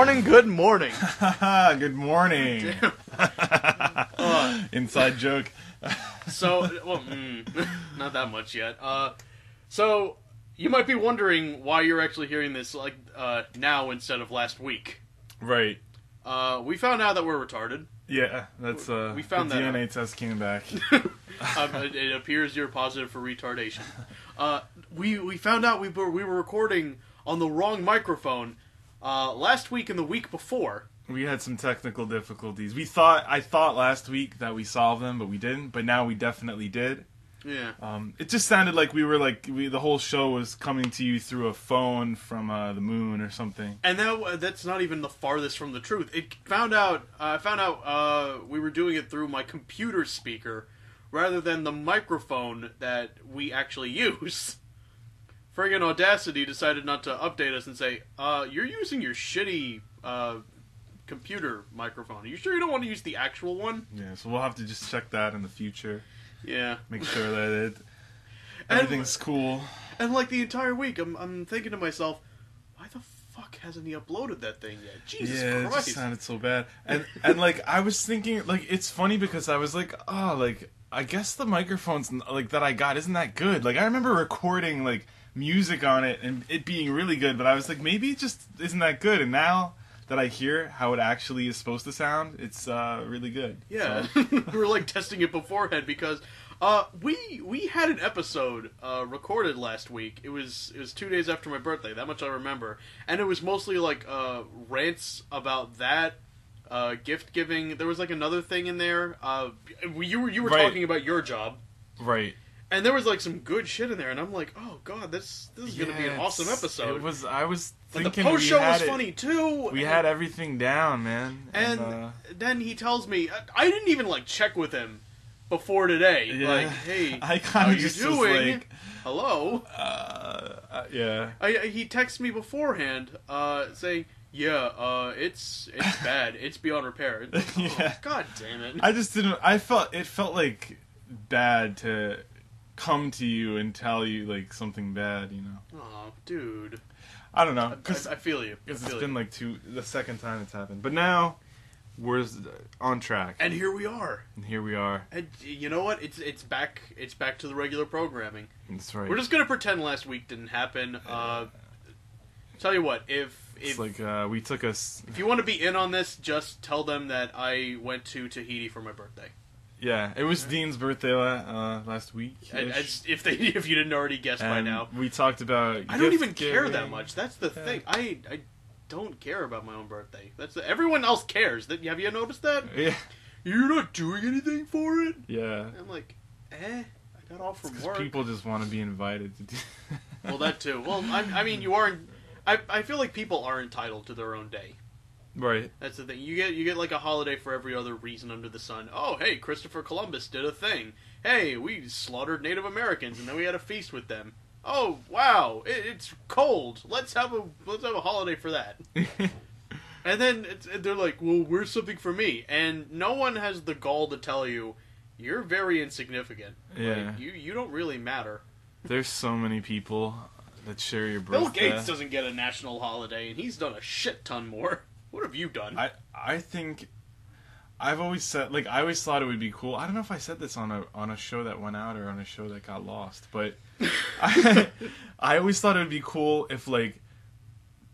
morning, good morning. Good morning. Inside joke. Not that much yet. So, you might be wondering why you're actually hearing this now instead of last week. Right. We found out that we're retarded. Yeah, that's we found the that DNA test came back. It appears you're positive for retardation. We found out we were recording on the wrong microphone last week and the week before. We had some technical difficulties. I thought last week that we solved them, but we didn't. But now we definitely did. Yeah. It just sounded like the whole show was coming to you through a phone from the moon or something. And that's not even the farthest from the truth. I found out we were doing it through my computer speaker rather than the microphone that we actually use. Friggin' Audacity decided not to update us and say, you're using your shitty computer microphone. Are you sure you don't want to use the actual one? Yeah, so we'll have to just check that in the future. Yeah. Make sure that everything's cool. And like the entire week, I'm thinking to myself, why the fuck hasn't he uploaded that thing yet? Jesus Christ. Yeah, it just sounded so bad. And like I was thinking, like it's funny because I was like, I guess the microphones like that I got isn't that good. Like I remember recording like music on it and it being really good, but I was like, maybe it just isn't that good. And now that I hear how it actually is supposed to sound, it's really good. Yeah, so. We were like testing it beforehand because we had an episode recorded last week. It was 2 days after my birthday. That much I remember, and it was mostly like rants about that, gift giving. There was like another thing in there. You were right. talking about your job, right? And there was like some good shit in there, and I'm like, oh god, this is gonna be an awesome episode. I was thinking the post show was funny too. We had everything down, man. And then he tells me, I didn't even like check with him before today. Yeah. Like, hey, I how you just doing? Like, hello. Yeah. He texted me beforehand, saying, yeah, it's bad. It's beyond repair. Yeah. God damn it. I just didn't. It felt like bad to come to you and tell you like something bad, you know. Oh, dude. I don't know. Cause I feel you. Because it's been like the second time it's happened. But now we're on track. And here we are. And you know what? It's back to the regular programming. That's right. We're just gonna pretend last week didn't happen. Tell you what, if we took us. If you want to be in on this, just tell them that I went to Tahiti for my birthday. Yeah, it was Dean's birthday last week. If you didn't already guess by now, we talked about. I don't even care that much. That's the thing. I don't care about my own birthday. Everyone else cares. Have you noticed that? Yeah. You're not doing anything for it. Yeah. I'm like, I got off from work. People just want to be invited to do. Well, that too. Well, I mean, you aren't. I feel like people are entitled to their own day. Right. That's the thing. You get like a holiday for every other reason under the sun. Oh, hey, Christopher Columbus did a thing. Hey, we slaughtered Native Americans and then we had a feast with them. Oh, wow, it's cold. Let's have a holiday for that. And then they're like, well, where's something for me? And no one has the gall to tell you you're very insignificant. Yeah. Like, you don't really matter. There's so many people that share your birthday. Bill Gates doesn't get a national holiday, and he's done a shit ton more. What have you done? I think I've always said, like, I always thought it would be cool. I don't know if I said this on a show that went out or on a show that got lost, but I always thought it would be cool if like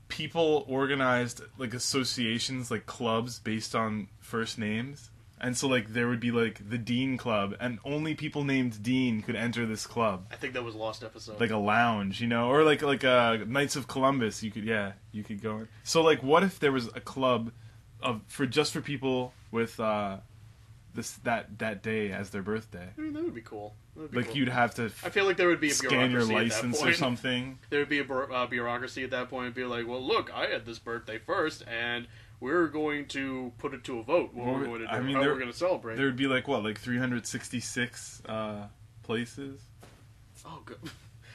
people organized like associations, like clubs based on first names. And so, like, there would be, like, the Dean Club, and only people named Dean could enter this club. I think that was a lost episode. Like a lounge, you know? Or, like Knights of Columbus, you could go in. So, like, what if there was a club for people with that day as their birthday? I mean, that would be cool. You'd have to I feel like there would be a scan your bureaucracy license at that point. or something. There would be a bureaucracy at that point and be like, well, look, I had this birthday first, and we're going to put it to a vote. What we're going to do, how we're going to celebrate. There would be, like, 366 places? Oh, good.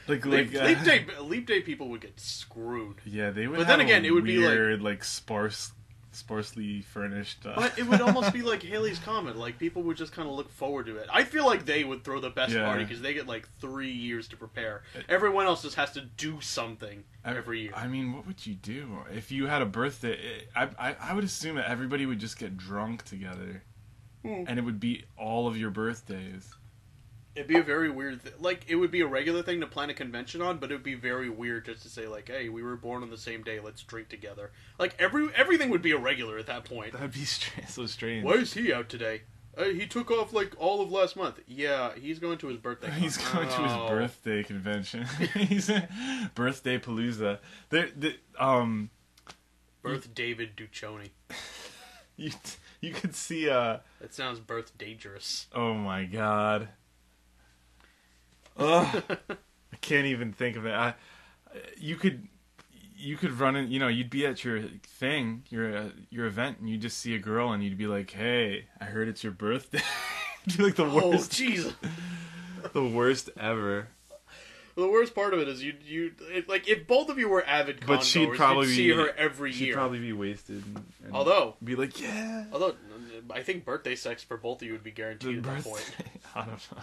Leap Day people would get screwed. Yeah, they would. But then again, it would be weird, like sparse sparsely furnished. But it would almost be like Halley's Comet. Like, people would just kind of look forward to it. I feel like they would throw the best party because they get like 3 years to prepare. Everyone else just has to do something every year. I mean, what would you do if you had a birthday? I would assume that everybody would just get drunk together, and it would be all of your birthdays. It'd be a very weird like, it would be a regular thing to plan a convention on, but it would be very weird just to say, like, hey, we were born on the same day, let's drink together. Like, everything would be a regular at that point. That would be so strange. Why is he out today? He took off, like, all of last month. Yeah, he's going to his birthday. He's going to his birthday convention. He's birthday palooza. Birth David Duchovny. You could see, That sounds birth dangerous. Oh my god. Ugh. I can't even think of it. You could run in, you'd be at your thing, your event, and you just see a girl, and you'd be like, "Hey, I heard it's your birthday." It'd be like the worst. Oh, jeez. The worst ever. The worst part of it is like, if both of you were avid congoers, but she'd probably you'd see her every year. She'd probably be wasted. And although be like, yeah. Although I think birthday sex for both of you would be guaranteed at that point. I don't know.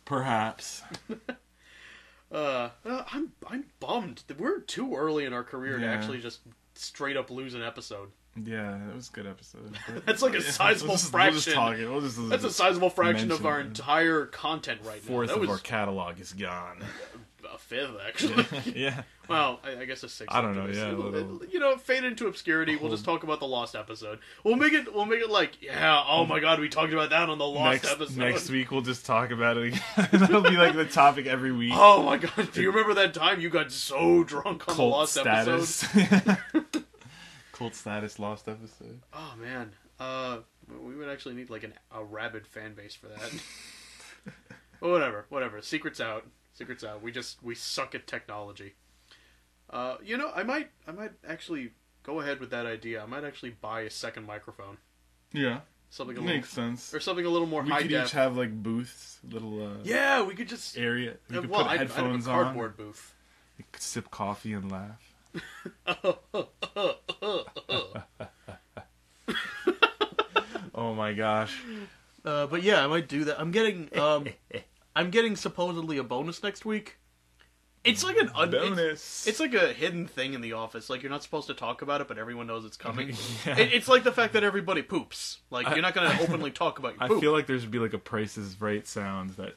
Perhaps. I'm bummed. We're too early in our career to actually just straight up lose an episode. Yeah, it was a good episode. That's like a sizable fraction. That's a sizable fraction of our entire content right now. Fourth of our catalog is gone. A fifth, actually. Yeah. Well, I guess a sixth. I don't know. Yeah. Fade into obscurity. We'll just talk about the lost episode. We'll make it like, yeah. Oh my god, we talked about that on the lost episode. Next week we'll just talk about it again. That'll be like the topic every week. Oh my god, do you remember that time you got so drunk on the lost episode? Cult status lost episode. Oh man, we would actually need like a rabid fan base for that. Well, whatever. Secret's out. We suck at technology. I might actually go ahead with that idea. I might actually buy a second microphone. Yeah. Something makes sense. Or something a little more high def. We could each have like booths, little. Yeah, we could just area. We could put headphones on. I'd have a cardboard booth. You could sip coffee and laugh. Oh my gosh. But yeah, I might do that. I'm getting supposedly a bonus next week. It's like an bonus. It's like a hidden thing in the office. Like, you're not supposed to talk about it, but everyone knows it's coming. Yeah. It's like the fact that everybody poops. Like, you're not going to openly talk about your poop. I feel like there should be like a Price is Right sound that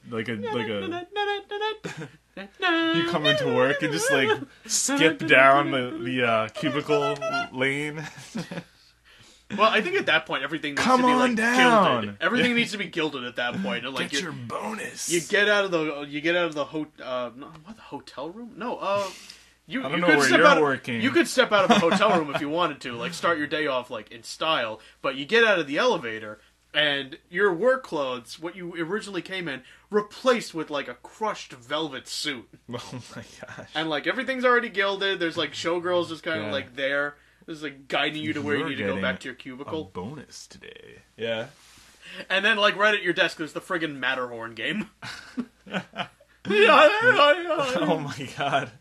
you come into work and just like skip down the cubicle lane. Well, I think at that point everything needs to be like down. Gilded. Everything needs to be gilded at that point. And, like, get your bonus. You get out of the hotel room? No, I don't know where you're working. You could step out of the hotel room if you wanted to, like, start your day off like in style. But you get out of the elevator, and your work clothes, what you originally came in, replaced with like a crushed velvet suit. Oh my gosh! And like everything's already gilded. There's like showgirls just kind of like there. This is like guiding you to where you need to go back to your cubicle. A bonus today. Yeah. And then like right at your desk, there's the friggin' Matterhorn game. Oh my god.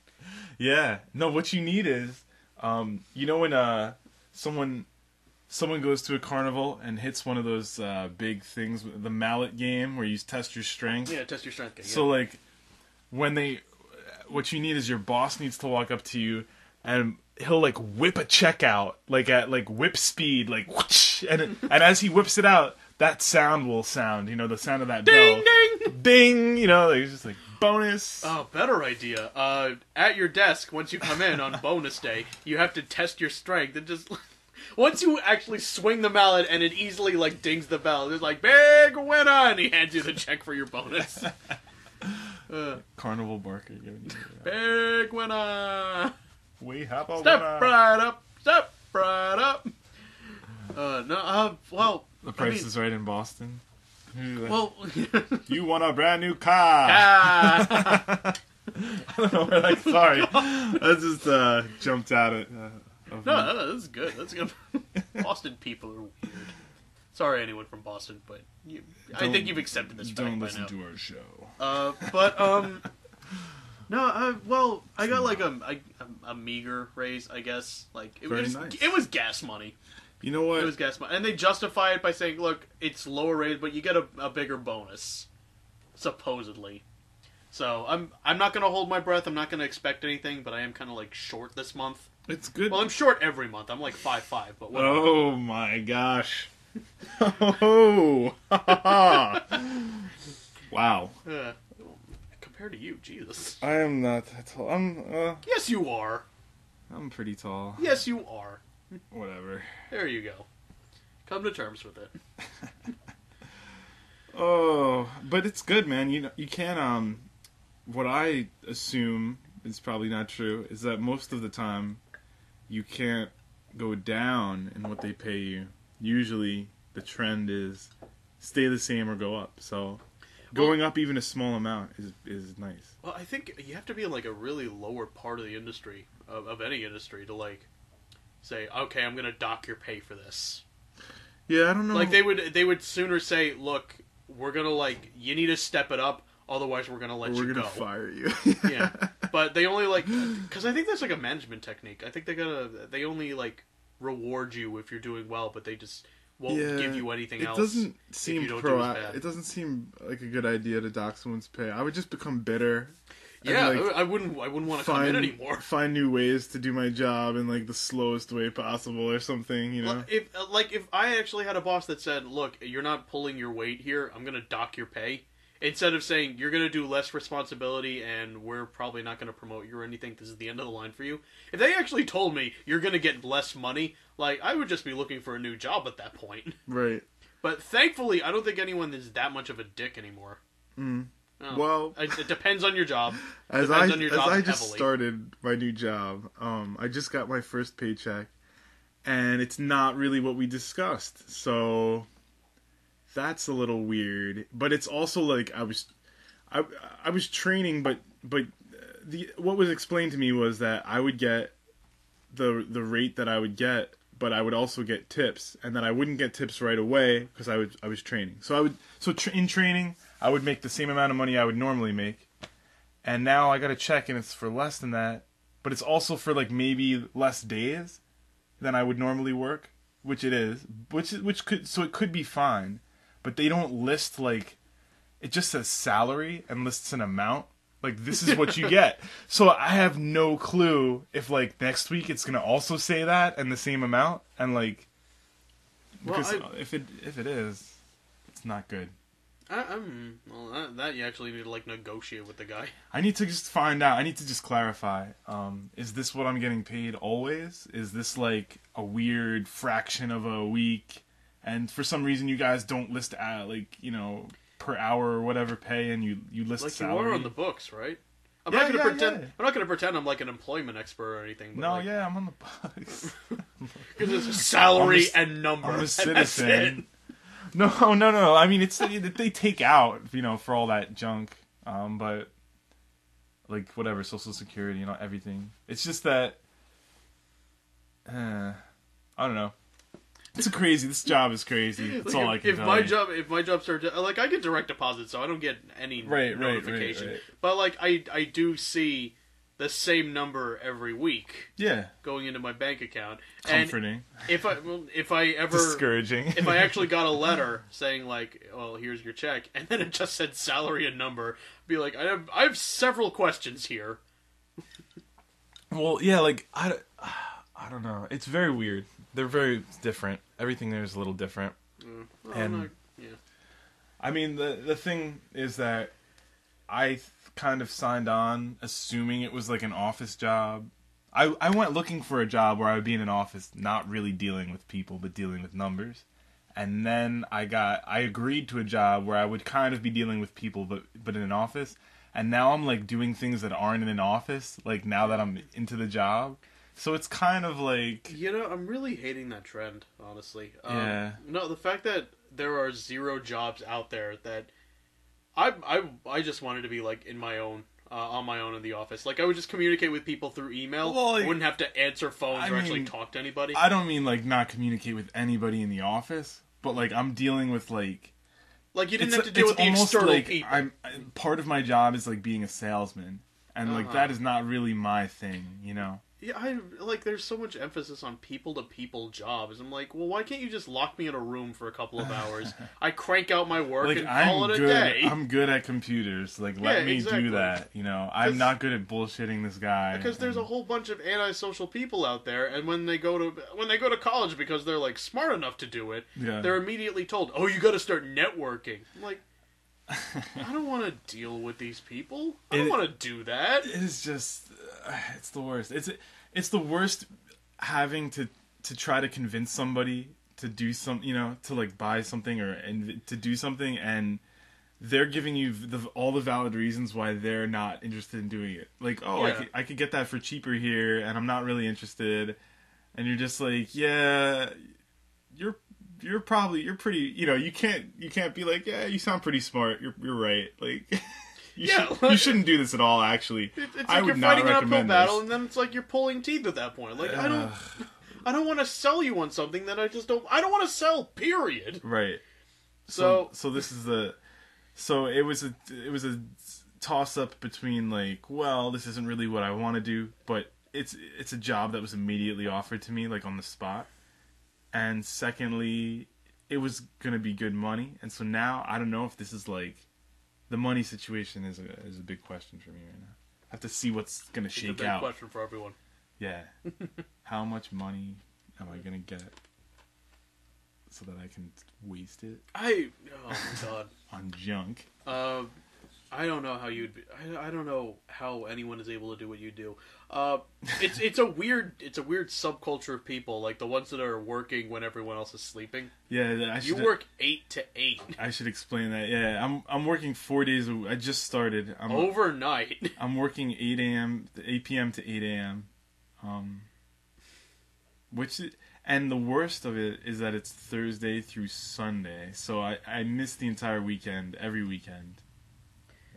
Yeah. No, what you need is, when someone goes to a carnival and hits one of those big things, the mallet game where you test your strength. Yeah, test your strength game. Yeah. So like, what you need is your boss needs to walk up to you and he'll like whip a check out like at like whip speed, like whoosh, and as he whips it out, that sound will sound. The sound of that ding, bell. Ding, ding. Like, it's just like bonus. Oh, better idea. At your desk, once you come in on bonus day, you have to test your strength and just. Once you actually swing the mallet and it easily like dings the bell, it's like big winner, and he hands you the check for your bonus. Carnival Barker giving you big winner. We have a step winner. Right up, step right up. The Price is Right in Boston. Well, you want a brand new car. I don't know where that. Sorry, that just jumped out at. No, that's good. That's good. Boston people are weird. Sorry, anyone from Boston, but I think you've accepted this fact by now. Don't listen to our show. No, well, I got like a meager raise, I guess. Like it was gas money. You know what? It was gas money, and they justify it by saying, "Look, it's lower raise, but you get a bigger bonus, supposedly." So I'm not gonna hold my breath. I'm not gonna expect anything, but I am kind of like short this month. It's good. Well, I'm short every month. I'm like 5'5", but whatever. Oh my gosh! Oh, wow. Compared to you, Jesus. I am not that tall. Yes, you are. I'm pretty tall. Yes, you are. Whatever. There you go. Come to terms with it. Oh, but it's good, man. You can't. What I assume is probably not true is that most of the time you can't go down in what they pay you. Usually the trend is stay the same or go up. So going up even a small amount is nice. Well, I think you have to be in like a really lower part of the industry, of any industry, to like say, okay, I'm going to dock your pay for this. Yeah, I don't know. Like they would sooner say, look, we're going to like, you need to step it up, otherwise we're going to let you go. We're going to fire you. Yeah. But they only like, because I think that's like a management technique. I think they only like reward you if you're doing well, but they just won't give you anything else. It doesn't seem It doesn't seem like a good idea to dock someone's pay. I would just become bitter. Yeah, and, like, I wouldn't want to come in anymore. Find new ways to do my job in like the slowest way possible or something, you know. If I actually had a boss that said, "Look, you're not pulling your weight here. I'm going to dock your pay." Instead of saying you're going to do less responsibility and we're probably not going to promote you or anything, this is the end of the line for you. If they actually told me you're going to get less money, like I would just be looking for a new job at that point. Right. But thankfully, I don't think anyone is that much of a dick anymore. Mm. Oh, well, it depends on your job. As I just started my new job, I just got my first paycheck, and it's not really what we discussed. So that's a little weird. But it's also like I was training, but what was explained to me was that I would get the rate that I would get, but I would also get tips, and that I wouldn't get tips right away because I was training. So in training, I would make the same amount of money I would normally make, and now I got a check and it's for less than that, but it's also for like maybe less days than I would normally work, which it is, so it could be fine, but they don't list like, it just says salary and lists an amount. Like, this is what you get. So I have no clue if, like, next week it's going to also say that and the same amount. And, like, because if it is, it's not good. That you actually need to, like, negotiate with the guy. I need to just find out. I need to just clarify. Is this what I'm getting paid always? Is this, like, a weird fraction of a week? And for some reason you guys don't list, like, you know, per hour or whatever pay, and you list like salary. Like you are on the books, right? I'm not going to pretend I'm like an employment expert or anything. But no, like, yeah, I'm on the books. Because it's salary and number. I'm a citizen. No. I mean, it's they take out, you know, for all that junk. But like whatever, Social Security, you know, everything. It's just that I don't know. This job is crazy. That's all I can tell you. If my job starts, like, I get direct deposit, so I don't get any notification. Right. But like, I do see the same number every week. Yeah. Going into my bank account. Comforting. And if I ever discouraging. If I actually got a letter saying like, well, here's your check, and then it just said salary and number, I'd be like, I have several questions here. Well, yeah, like I don't know. It's very weird. They're very different. Everything there is a little different. I mean, the thing is that I kind of signed on assuming it was like an office job. I went looking for a job where I would be in an office, not really dealing with people, but dealing with numbers. And then I agreed to a job where I would kind of be dealing with people, but in an office. And now I'm like doing things that aren't in an office, like now that I'm into the job. So it's kind of like... You know, I'm really hating that trend, honestly. Yeah. No, the fact that there are 0 jobs out there that... I just wanted to be, like, on my own in the office. Like, I would just communicate with people through email. Well, like, I wouldn't have to answer phones or actually talk to anybody. I don't mean, like, not communicate with anybody in the office, but, like, I'm dealing with, like... Like, you didn't have to deal with the external like people. Part of my job is, like, being a salesman. And, like, that is not really my thing, you know? Yeah, there's so much emphasis on people-to-people jobs. I'm like, well, why can't you just lock me in a room for a couple of hours? I crank out my work like, and call it a day. I'm good at computers. Like, let me do that, you know? I'm not good at bullshitting this guy. Because there's a whole bunch of antisocial people out there, and when they go to college because they're, like, smart enough to do it, they're immediately told, oh, you gotta start networking. I'm like, I don't want to deal with these people. I don't want to do that. It is just, it's the worst. It's the worst having to try to convince somebody to do to like buy something and to do something, and they're giving you all the valid reasons why they're not interested in doing it. Like, I could get that for cheaper here, and I'm not really interested. And you're just like, yeah, you're pretty, you can't be like, yeah, you sound pretty smart. You're right. Like, you shouldn't do this at all, actually. It's like you're fighting an uphill battle, and then it's like you're pulling teeth at that point. Like, I don't want to sell you on something that I don't want to sell, period. Right. So this is it was a toss up between, like, well, this isn't really what I want to do, but it's a job that was immediately offered to me, like, on the spot. And secondly, it was going to be good money. And so now, I don't know if this is, like, the money situation is a big question for me right now. I have to see what's going to shake out. It's a big question for everyone. Yeah. How much money am I going to get so that I can waste it? Oh my god. On junk. I don't know how you'd be. I don't know how anyone is able to do what you do. It's a weird subculture of people, like the ones that are working when everyone else is sleeping. Yeah, you work 8 to 8. I should explain that. Yeah, I'm working 4 days a week. I just started. Overnight. I'm working 8 p.m. to 8 a.m. And the worst of it is that it's Thursday through Sunday, so I miss the entire weekend, every weekend.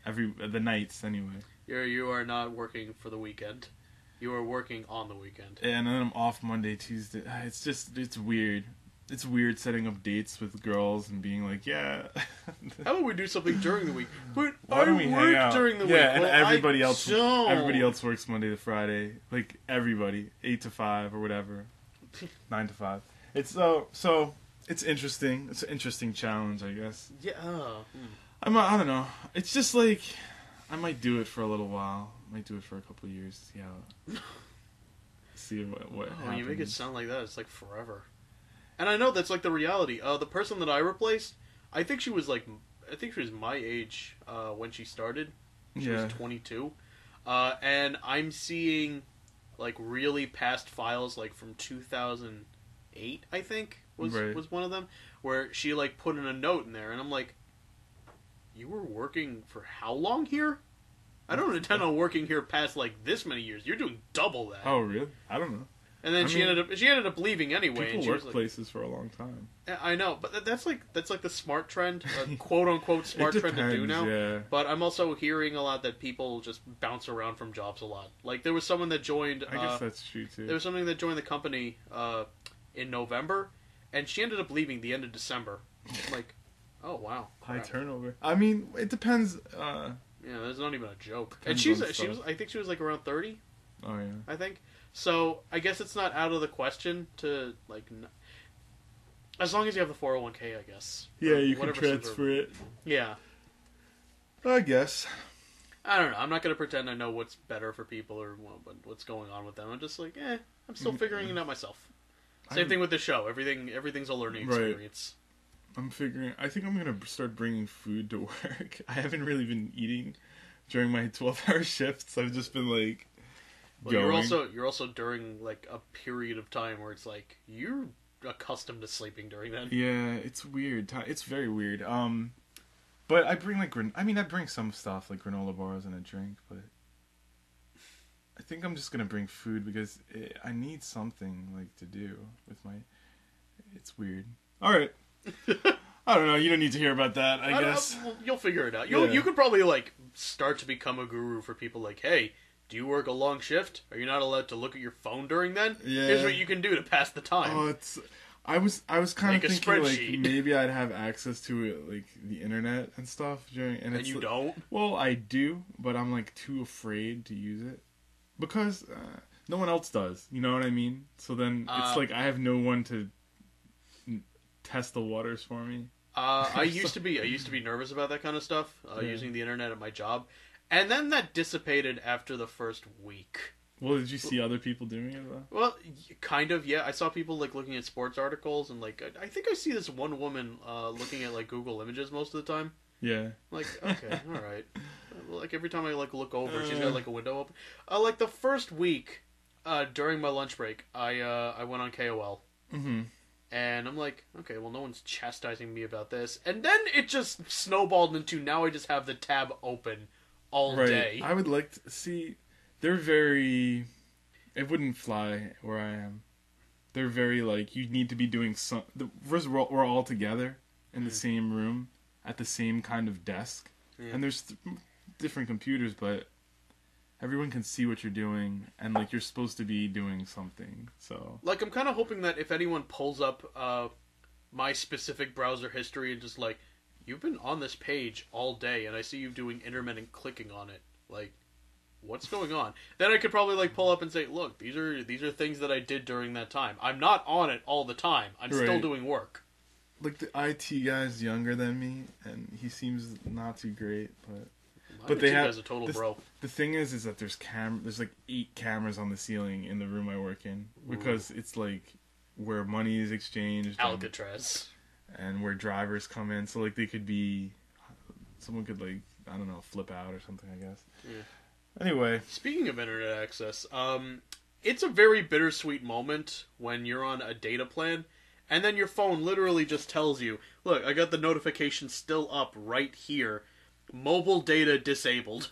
The nights, anyway. You are not working for the weekend. You are working on the weekend. And then I'm off Monday, Tuesday. It's weird. It's weird setting up dates with girls and being like, yeah. How about we do something during the week? But why don't we hang out during the week. Yeah, and well, everybody else works Monday to Friday. Like, everybody. 8 to 5 or whatever. 9 to 5. It's so it's interesting. It's an interesting challenge, I guess. Yeah. I don't know. It's just like, I might do it for a little while. I might do it for a couple of years. See what happens. You make it sound like that. It's like forever. And I know that's like the reality. The person that I replaced, I think she was my age when she started. She was 22. And I'm seeing like really past files, like from 2008, I think was one of them, where she like put in a note in there, and I'm like, you were working for how long here? I don't intend on working here past like this many years. You're doing double that. Oh, really? I don't know. And then she ended up leaving anyway. People and she work was places for a long time. I know, but that's like the smart trend, quote unquote smart trend to do now. Yeah. But I'm also hearing a lot that people just bounce around from jobs a lot. Like there was someone that joined. I guess that's true too. There was something that joined the company in November, and she ended up leaving the end of December. I'm like, oh wow, high turnover. I mean, it depends. Yeah, that's not even a joke. And she was I think she was like around 30. Oh yeah. I think. So I guess it's not out of the question to like, as long as you have the 401k, I guess. Yeah, you can transfer it. Yeah. I guess. I don't know. I'm not going to pretend I know what's better for people or what's going on with them. I'm just like, I'm still figuring it out myself. Same thing with the show. Everything's a learning experience. I'm figuring. I think I'm going to start bringing food to work. I haven't really been eating during my 12-hour shifts. I've just been like. Well, you're also during like a period of time where it's like you're accustomed to sleeping during that. Yeah, it's weird. It's very weird. But I bring I bring some stuff like granola bars and a drink, but I think I'm just gonna bring food because I need something like to do with my. It's weird. All right. I don't know. You don't need to hear about that. I guess you'll figure it out. You could probably like start to become a guru for people. Like, hey. Do you work a long shift? Are you not allowed to look at your phone during then? Yeah. Here's what you can do to pass the time. I was kind of Make a thinking like spreadsheet. maybe I'd have access to it, like the internet and stuff and it's you don't? Well, I do, but I'm like too afraid to use it because no one else does. You know what I mean? So then it's like I have no one to test the waters for me. I used to be nervous about that kind of stuff, using the internet at my job, and then that dissipated after the first week. Well, did you see other people doing it though? Well, kind of, yeah. I saw people like looking at sports articles, and like I think I see this one woman looking at like Google Images most of the time. Yeah. Like, okay, all right. Like every time I like look over, she's got like a window open. Like the first week during my lunch break, I went on KOL. Mm-hmm. And I'm like, okay, well, no one's chastising me about this. And then it just snowballed into now I just have the tab open all day. I would like to see. They're very. It wouldn't fly where I am. They're very like you need to be doing some. First, we're all together in the same room at the same kind of desk, and there's different computers, but everyone can see what you're doing, and like you're supposed to be doing something. So, like, I'm kind of hoping that if anyone pulls up my specific browser history and just like, you've been on this page all day, and I see you doing intermittent clicking on it, like, what's going on? Then I could probably like pull up and say, look, these are things that I did during that time. I'm not on it all the time. I'm still doing work. Like the IT guy's younger than me, and he seems not too great, but they have a total bro. The thing is that there's like 8 cameras on the ceiling in the room I work in because it's like where money is exchanged, Alcatraz, and where drivers come in. So like they could be, someone could like I don't know flip out or something. I guess. Yeah. Anyway, speaking of internet access, it's a very bittersweet moment when you're on a data plan, and then your phone literally just tells you, "Look, I got the notification still up right here." Mobile data disabled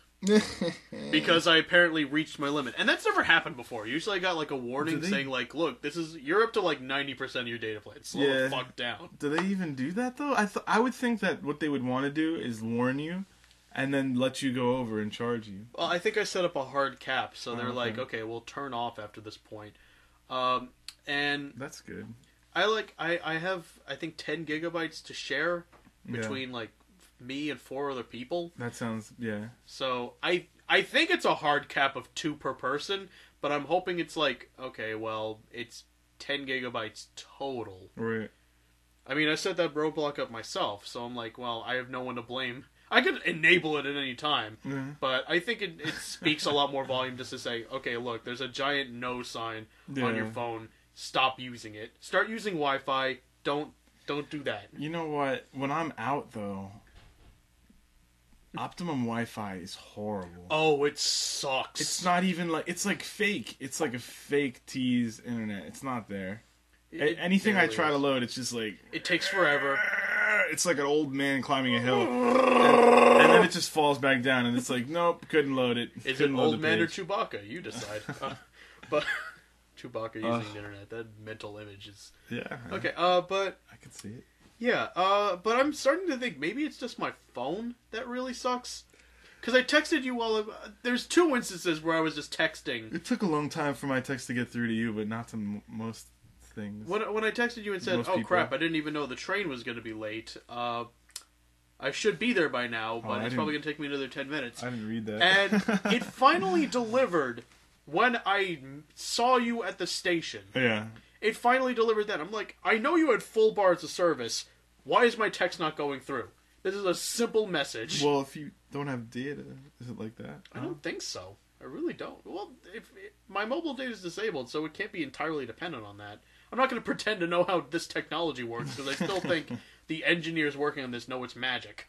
because I apparently reached my limit, and that's never happened before. Usually, I got like a warning saying like, "Look, you're up to like 90% of your data plan. Slow the fuck down." Do they even do that though? I would think that what they would want to do is warn you, and then let you go over and charge you. Well, I think I set up a hard cap, so they're like, "Okay, we'll turn off after this point," and that's good. I have I think 10 gigabytes to share between like me and 4 other people. That sounds, So I think it's a hard cap of 2 per person, but I'm hoping it's like, okay, well, it's 10 gigabytes total. Right. I mean, I set that roadblock up myself, so I'm like, well, I have no one to blame. I could enable it at any time, but I think it speaks a lot more volume just to say, okay, look, there's a giant no sign on your phone. Stop using it. Start using Wi-Fi. Don't do that. You know what? When I'm out, though, Optimum Wi-Fi is horrible. Oh, it sucks. It's not even like... It's like fake. It's like a fake tease internet. It's not there. Anything I try to load, it's just like... It takes forever. It's like an old man climbing a hill. And then it just falls back down, and it's like, nope, couldn't load it. Is it old man or Chewbacca? You decide. But... Chewbacca using the internet. That mental image is... Yeah. Okay, but... I can see it. Yeah, but I'm starting to think maybe it's just my phone that really sucks. Because I texted you while... there's 2 instances where I was just texting. It took a long time for my text to get through to you, but not to most things. When I texted you and said, oh crap, I didn't even know the train was going to be late. I should be there by now, but it's probably going to take me another 10 minutes. I didn't read that. And it finally delivered when I saw you at the station. Yeah. It finally delivered then. I'm like, I know you had full bars of service. Why is my text not going through? This is a simple message. Well, if you don't have data, is it like that? I don't think so. I really don't. Well, my mobile data is disabled, so it can't be entirely dependent on that. I'm not going to pretend to know how this technology works, because I still think the engineers working on this know it's magic.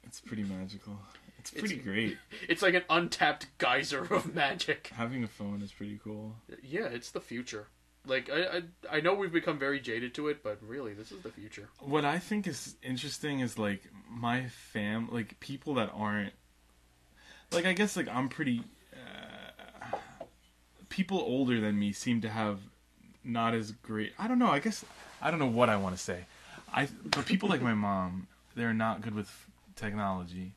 It's pretty magical. It's pretty great. It's like an untapped geyser of magic. Having a phone is pretty cool. Yeah, it's the future. Like, I know we've become very jaded to it, but really, this is the future. What I think is interesting is, like, my like, people that aren't... Like, I guess, like, I'm pretty... people older than me seem to have not as great... I don't know, I guess... I don't know what I want to say. But people like my mom, they're not good with technology.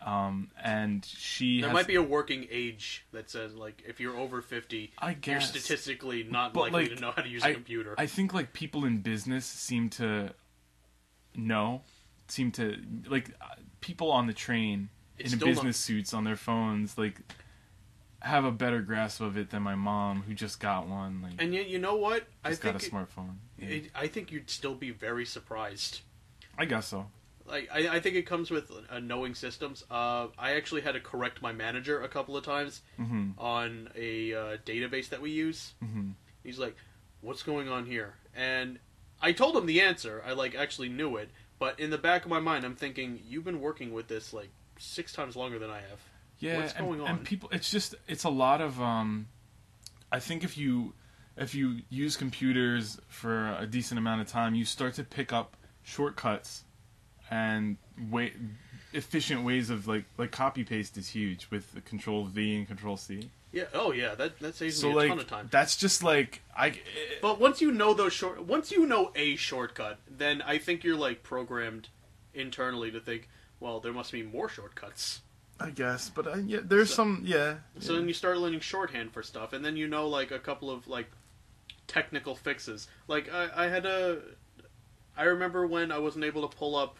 And she there might be a working age that says, like, if you're over 50, I guess, you're statistically not but, likely like, to know how to use a computer. I think, like, people in business seem to like, people on the train in business suits on their phones, like, have a better grasp of it than my mom, who just got one. Like, and yet, you know what? I think got a smartphone. I think you'd still be very surprised. I guess so. Like, I think it comes with knowing systems. I actually had to correct my manager a couple of times on a database that we use. He's like, "What's going on here?" And I told him the answer. I, like, actually knew it. But in the back of my mind, I'm thinking, you've been working with this, like, 6 times longer than I have. Yeah, what's going on? And people, it's a lot of, I think if you use computers for a decent amount of time, you start to pick up shortcuts and efficient ways of, like copy paste is huge with the Control V and Control C. Yeah. Oh, yeah. That saves me a ton of time. That's just like But once you know once you know a shortcut, then I think you're, like, programmed internally to think, well, there must be more shortcuts. I guess, but there's some. So then you start learning shorthand for stuff, and then you know, like, a couple of, like, technical fixes. Like, I remember when I wasn't able to pull up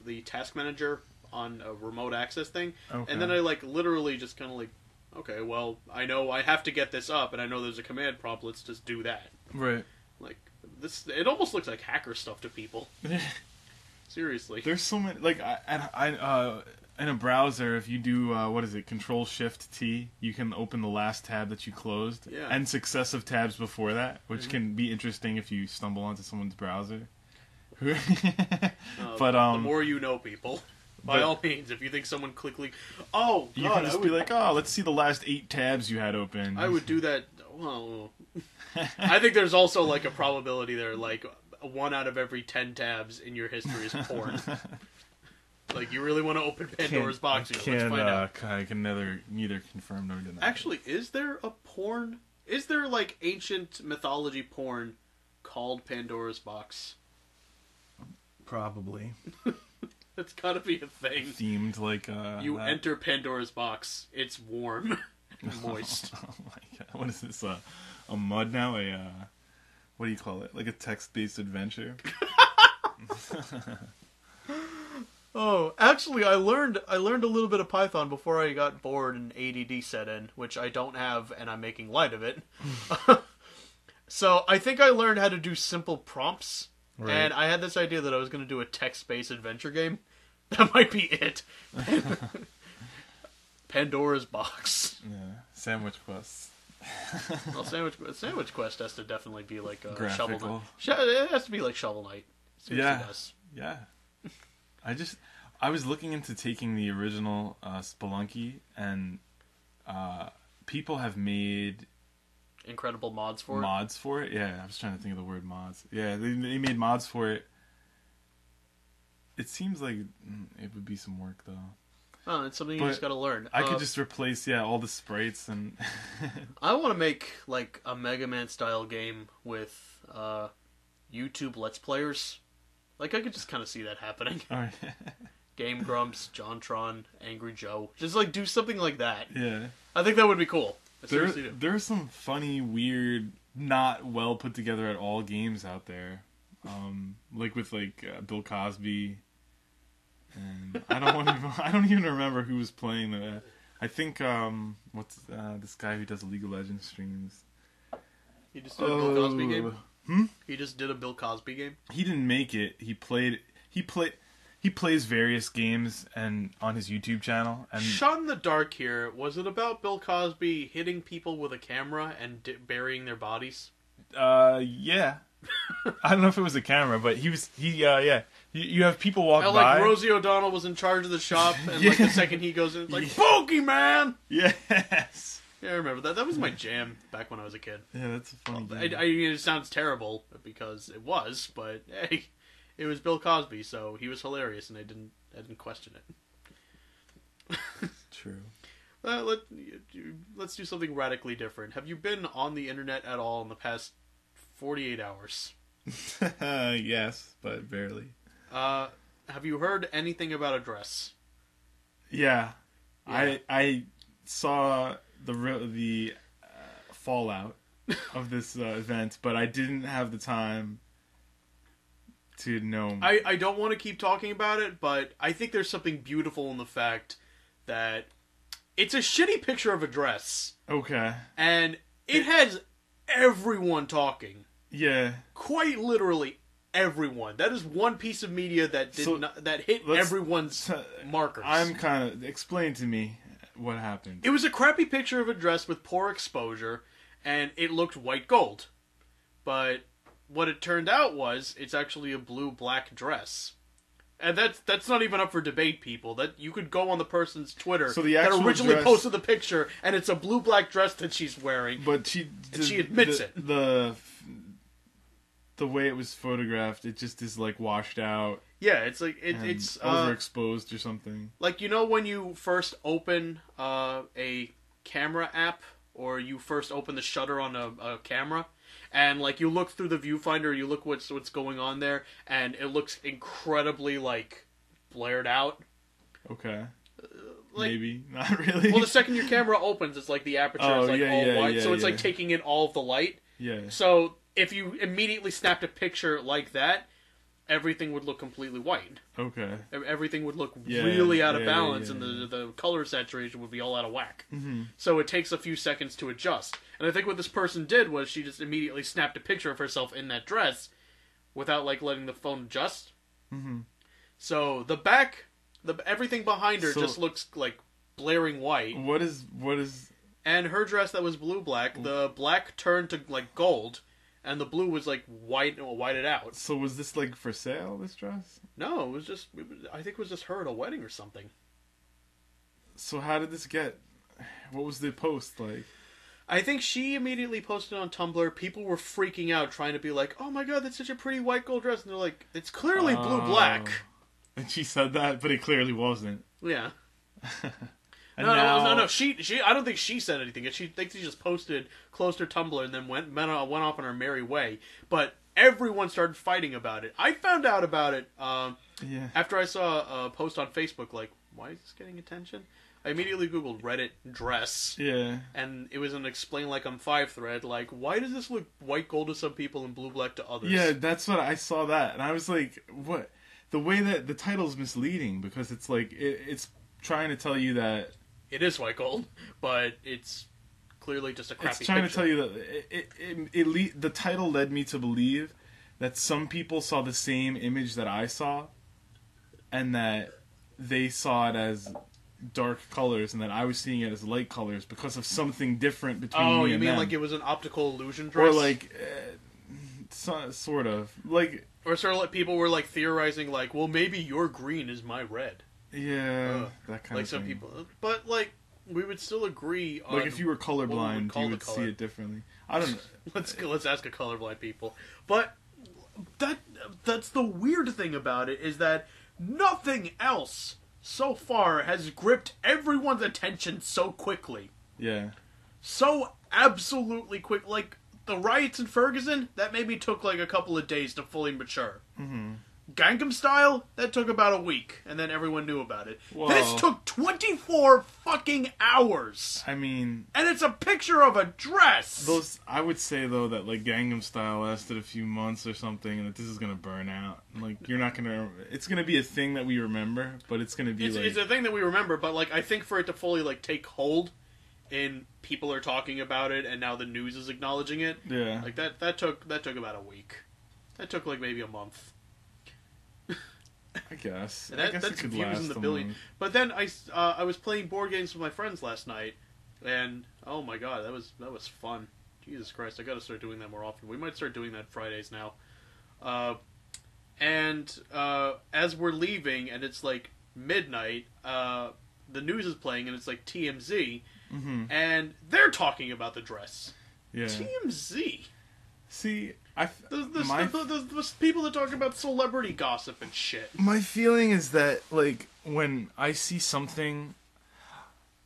the task manager on a remote access thing, and then I, like, literally just kind of like, okay, well, I know I have to get this up, and I know there's a command prompt. Let's just do that. Right. Like, this, it almost looks like hacker stuff to people. Seriously. There's so many, like, in a browser, if you do, Control-Shift-T, you can open the last tab that you closed, and successive tabs before that, which can be interesting if you stumble onto someone's browser. But the more you know, people. By all means, if you think someone quickly... Oh, God, you can just be like, let's see the last 8 tabs you had open. I would do that... Well, I think there's also, like, a probability there, like, 1 out of every 10 tabs in your history is porn. Like, you really want to open Pandora's box? Let's find out. I can neither confirm nor deny. Actually, is there a porn? Is there, like, ancient mythology porn called Pandora's box? Probably. That's gotta be a thing. Themed like you enter Pandora's box. It's warm and moist. Oh my God! What is this? A mud now? What do you call it? Like a text-based adventure? Oh, actually, I learned a little bit of Python before I got bored and ADD set in, which I don't have, and I'm making light of it. So I think I learned how to do simple prompts, and I had this idea that I was going to do a text-based adventure game. That might be it. Pandora's box. Yeah, Sandwich Quest. Well, Sandwich Quest has to definitely be like a graphical. Shovel Knight. It has to be like Shovel Knight. Yeah. I was looking into taking the original Spelunky, and people have made incredible mods for it. Yeah, I was trying to think of the word mods. Yeah, they made mods for it. It seems like it would be some work, though. Oh, it's something you just gotta learn. I could just replace, all the sprites and... I want to make, like, a Mega Man style game with YouTube Let's Players. Like, I could just kind of see that happening. Oh, yeah. Game Grumps, JonTron, Angry Joe. Just, like, do something like that. Yeah. I think that would be cool. There are some funny, weird, not well put together at all games out there. Like with Bill Cosby, and I don't even remember who was playing that. I think what's this guy who does League of Legends streams? He just did a Bill Cosby game. He just did a Bill Cosby game. He didn't make it. He plays various games and on his YouTube channel. And Shot in the dark here. Was it about Bill Cosby hitting people with a camera and burying their bodies? Yeah. I don't know if it was a camera, but yeah. You have people walk by. Like Rosie O'Donnell was in charge of the shop, and like the second he goes in, it's like, Pokemon! Yes! Yeah, I remember that. That was my jam back when I was a kid. Yeah, that's a funny game. I mean, it sounds terrible, because it was, but hey, it was Bill Cosby, so he was hilarious, and I didn't question it. True. Let's do something radically different. Have you been on the internet at all in the past 48 hours? Yes, but barely. Have you heard anything about a dress? Yeah. Yeah. I saw the fallout of this event, but I didn't have the time to know. I don't want to keep talking about it, but I think there's something beautiful in the fact that it's a shitty picture of a dress. Okay. And it has everyone talking. Yeah. Quite literally everyone. That is one piece of media that that hit everyone's markers. I'm kind of... Explain to me what happened. It was a crappy picture of a dress with poor exposure, and it looked white gold. But what it turned out was, it's actually a blue-black dress. And that's not even up for debate, people. That you could go on the person's Twitter that originally posted the picture, and it's a blue-black dress that she's wearing. But she admits it. The way it was photographed, it just is like washed out. Yeah, it's like it's overexposed or something. Like, you know when you first open a camera app, or you first open the shutter on a camera, and like you look through the viewfinder, you look what's going on there, and it looks incredibly like blared out. Okay. Like, maybe not really. Well, the second your camera opens, it's like the aperture is like all white, so it's like taking in all of the light. Yeah. So if you immediately snapped a picture like that, everything would look completely white. Okay. Everything would look really out of balance, and the color saturation would be all out of whack. Mm-hmm. So it takes a few seconds to adjust. And I think what this person did was she just immediately snapped a picture of herself in that dress without like letting the phone adjust. Mm-hmm. So the back, everything behind her just looks like blaring white. What is? And her dress that was blue-black, the black turned to like gold, and the blue was like whited out. So was this like for sale, this dress? No, I think it was just her at a wedding or something. So how did this get... What was the post like? I think she immediately posted on Tumblr. People were freaking out, trying to be like, "Oh my god, that's such a pretty white gold dress," and they're like, "It's clearly blue-black." And she said that, but it clearly wasn't. Yeah. No. She. I don't think she said anything. She thinks she just posted, closed her Tumblr, and then went off on her merry way. But everyone started fighting about it. I found out about it after I saw a post on Facebook. Like, why is this getting attention? I immediately Googled Reddit dress. Yeah. And it was an Explain Like I'm 5 thread. Like, why does this look white gold to some people and blue black to others? Yeah, that's what I saw that, and I was like, what? The way that the title's misleading, because it's like it's trying to tell you that it is white gold, but it's clearly just a crappy It's trying picture. to tell you that the title led me to believe that some people saw the same image that I saw, and that they saw it as dark colors, and that I was seeing it as light colors because of something different between me and them. Oh, you mean like it was an optical illusion dress? Or like, sort of. Like... Or sort of like people were like theorizing like, well, maybe your green is my red. Yeah, that kind like of some thing. people, but like we would still agree on like if you were colorblind, you would see it differently. I don't know. Let's ask a colorblind people. But that's the weird thing about it, is that nothing else so far has gripped everyone's attention so quickly. Yeah. So absolutely quick. Like the riots in Ferguson, that maybe took like a couple of days to fully mature. Mm-hmm. Gangnam Style, that took about a week, and then everyone knew about it. Well, this took 24 fucking hours! I mean... And it's a picture of a dress! I would say, though, that, like, Gangnam Style lasted a few months or something, and that this is gonna burn out. Like, you're not gonna... It's gonna be a thing that we remember, but it's gonna be, It's a thing that we remember, but, like, I think for it to fully, like, take hold, and people are talking about it, and now the news is acknowledging it, yeah. like, that took about a week. That took, like, maybe a month. I guess. And that's confusing the billion. But then I was playing board games with my friends last night, and oh my god, that was fun. Jesus Christ, I gotta start doing that more often. We might start doing that Fridays now. And as we're leaving, and it's like midnight, the news is playing, and it's like TMZ, mm-hmm. and they're talking about the dress. Yeah. TMZ. See, the people that talk about celebrity gossip and shit. My feeling is that, like, when I see something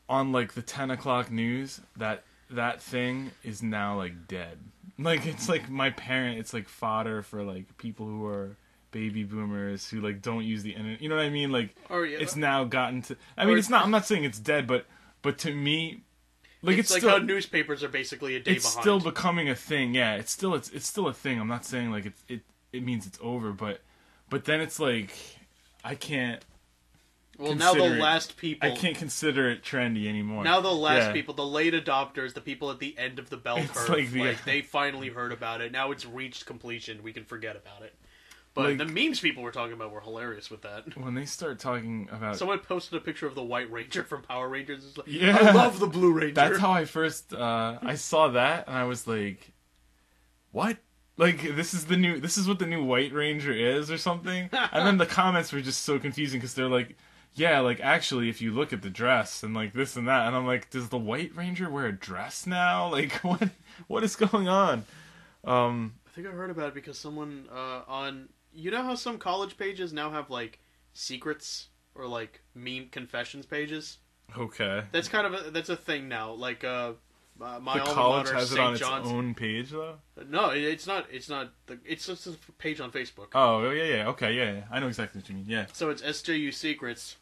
on, like, the 10 o'clock news, that thing is now, like, dead. Like, it's like it's like fodder for, like, people who are baby boomers who like don't use the internet. You know what I mean? Like, Or, yeah, it's now gotten to. I mean, it's not. I'm not saying it's dead, but to me, like it's like still, how newspapers are basically a day it's behind. still becoming a thing. Yeah, it's still a thing. I'm not saying like it means it's over, but then it's like I can't. Well, now the last people... I can't consider it trendy anymore. Now the last people, the late adopters, the people at the end of the bell curve, like they finally heard about it. Now it's reached completion. We can forget about it. But like, the memes people were talking about were hilarious with that. When they start talking about... Someone posted a picture of the White Ranger from Power Rangers. It's like, yeah. I love the Blue Ranger. That's how I first... I saw that, and I was like, what? Like, this is what the new White Ranger is, or something? And then the comments were just so confusing, because they're like... Yeah, like, actually, if you look at the dress and, like, this and that, and I'm like, does the White Ranger wear a dress now? Like, what is going on? I think I heard about it because someone on... You know how some college pages now have, like, secrets or, like, meme confessions pages? Okay. That's kind of that's a thing now. Like, my the alma college mater, has St. it on John's... its own page, though? No, it's not. It's just a page on Facebook. Oh, yeah. Okay, yeah. I know exactly what you mean, yeah. So it's SJU Secrets.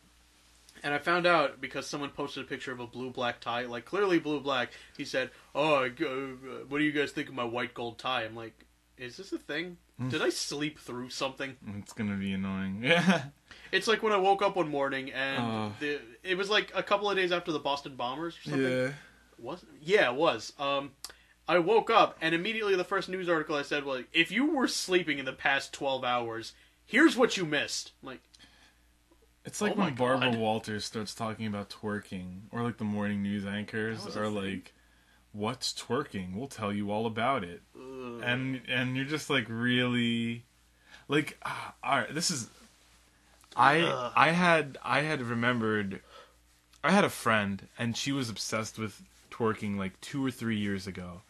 And I found out because someone posted a picture of a blue-black tie, like clearly blue-black. He said, "Oh, what do you guys think of my white-gold tie?" I'm like, "Is this a thing? Did I sleep through something?" It's gonna be annoying. Yeah. It's like when I woke up one morning and it was like a couple of days after the Boston Bombers or something. Yeah. Yeah, it was. I woke up and immediately the first news article I said was, "If you were sleeping in the past 12 hours, here's what you missed." I'm like. It's like when Barbara Walters starts talking about twerking, or like the morning news anchors are like, "What's twerking? We'll tell you all about it." And you're just like, really, like, all right, this is. I had remembered, I had a friend and she was obsessed with twerking like 2 or 3 years ago,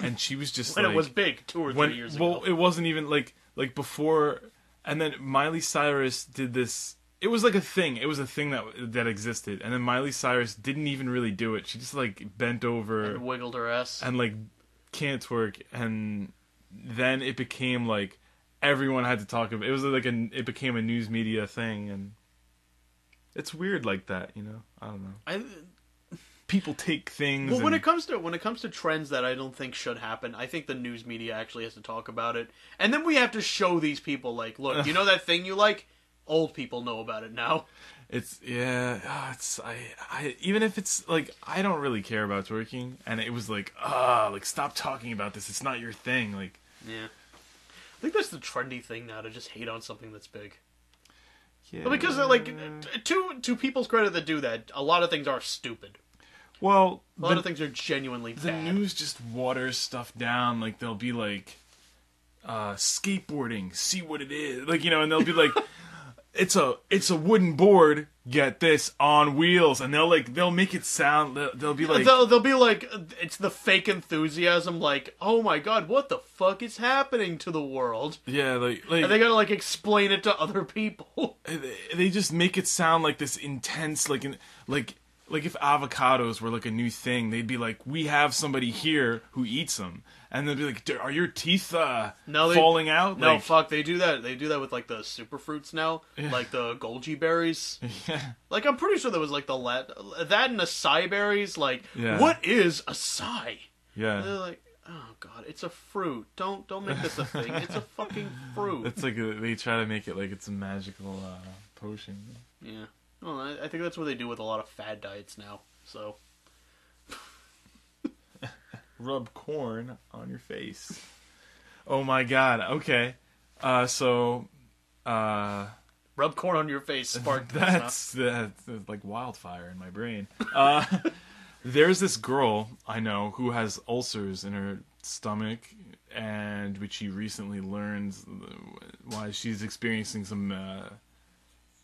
and she was just when like, it was big 2 or 3 years ago. Well, it wasn't even like before, and then Miley Cyrus did this. It was like a thing. It was a thing that existed. And then Miley Cyrus didn't even really do it. She just like bent over and wiggled her ass and like can't twerk. And then it became like everyone had to talk about it. It was like it became a news media thing, and it's weird like that, you know. I don't know. People take things. Well, when it comes to trends that I don't think should happen, I think the news media actually has to talk about it, and then we have to show these people like, look, you know that thing you like. Old people know about it now. It's I even if it's like I don't really care about twerking, and it was like stop talking about this. It's not your thing. Like yeah, I think that's the trendy thing now to just hate on something that's big. Yeah, but because like to people's credit that do that, a lot of things are stupid. Well, a lot of things are genuinely bad. The news just waters stuff down. Like they'll be like skateboarding, see what it is, like, you know, and they'll be like. It's a wooden board. Get this on wheels, and they'll make it sound. They'll be like it's the fake enthusiasm. Like, oh my god, what the fuck is happening to the world? Yeah, like and they gotta like explain it to other people. They just make it sound like this intense, like if avocados were like a new thing, they'd be like, we have somebody here who eats them. And they'll be like, are your teeth falling out? No, fuck, they do that. They do that with, like, the super fruits now. Yeah. Like the Golgi berries. Yeah. Like, I'm pretty sure there was, like, that and acai berries. Like, what is acai? Yeah. And they're like, oh, God, it's a fruit. Don't make this a thing. It's a fucking fruit. It's like, they try to make it like it's a magical potion. Yeah. Well, I think that's what they do with a lot of fad diets now, so... Rub corn on your face. Oh my god. Okay. Rub corn on your face. Spark. That's like wildfire in my brain. There's this girl I know who has ulcers in her stomach, and which she recently learns why she's experiencing some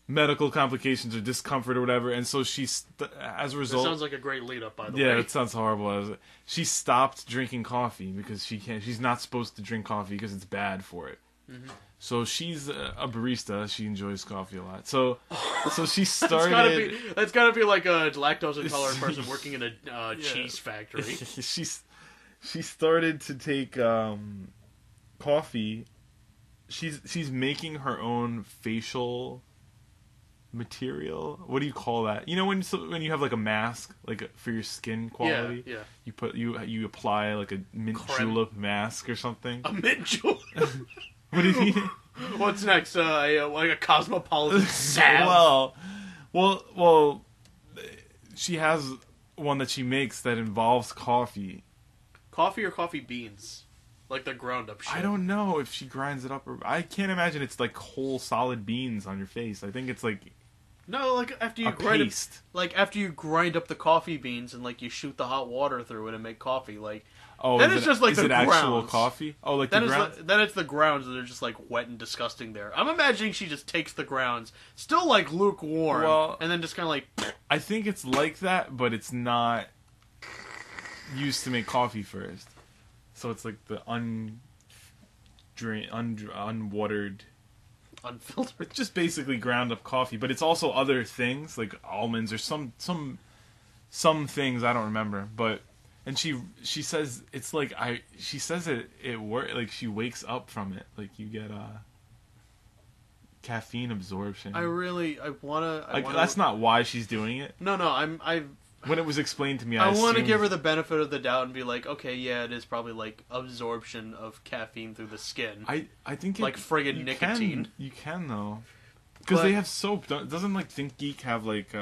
medical complications or discomfort or whatever, and so she's as a result. That sounds like a great lead up, by the way. Yeah, it sounds horrible. She stopped drinking coffee because she's not supposed to drink coffee because it's bad for it. Mm-hmm. So she's a barista. She enjoys coffee a lot. So she started. That's gotta be like a lactose intolerant person working in a cheese factory. She started to take coffee she's making her own facial material. What do you call that? You know when you have like a mask like for your skin quality. Yeah. You apply like a mint julep mask or something. A mint julep. What do you mean? What's next? Like a cosmopolitan salve. Well. She has one that she makes that involves coffee. Coffee or coffee beans? Like the ground up shit. I don't know if she grinds it up or... I can't imagine it's like whole solid beans on your face. I think it's like... No, like after you after you grind up the coffee beans and like you shoot the hot water through it and make coffee, like... Oh, then it's just like the grounds. Actual coffee? Oh, like the grounds? Then it's the grounds that are just like wet and disgusting there. I'm imagining she just takes the grounds, still like lukewarm, and then just kind of like... I think it's like that, but it's not used to make coffee first. So it's like the unwatered... Unfiltered? Just basically ground up coffee, but it's also other things, like almonds or some things I don't remember, but... And she says it's like she says it works, like she wakes up from it, like you get caffeine absorption. That's not why she's doing it. No, when it was explained to me, I want to give her the benefit of the doubt and be like, okay, yeah, it is probably like absorption of caffeine through the skin. I think like friggin' nicotine. You can though, because they have soap. Doesn't like Think Geek have like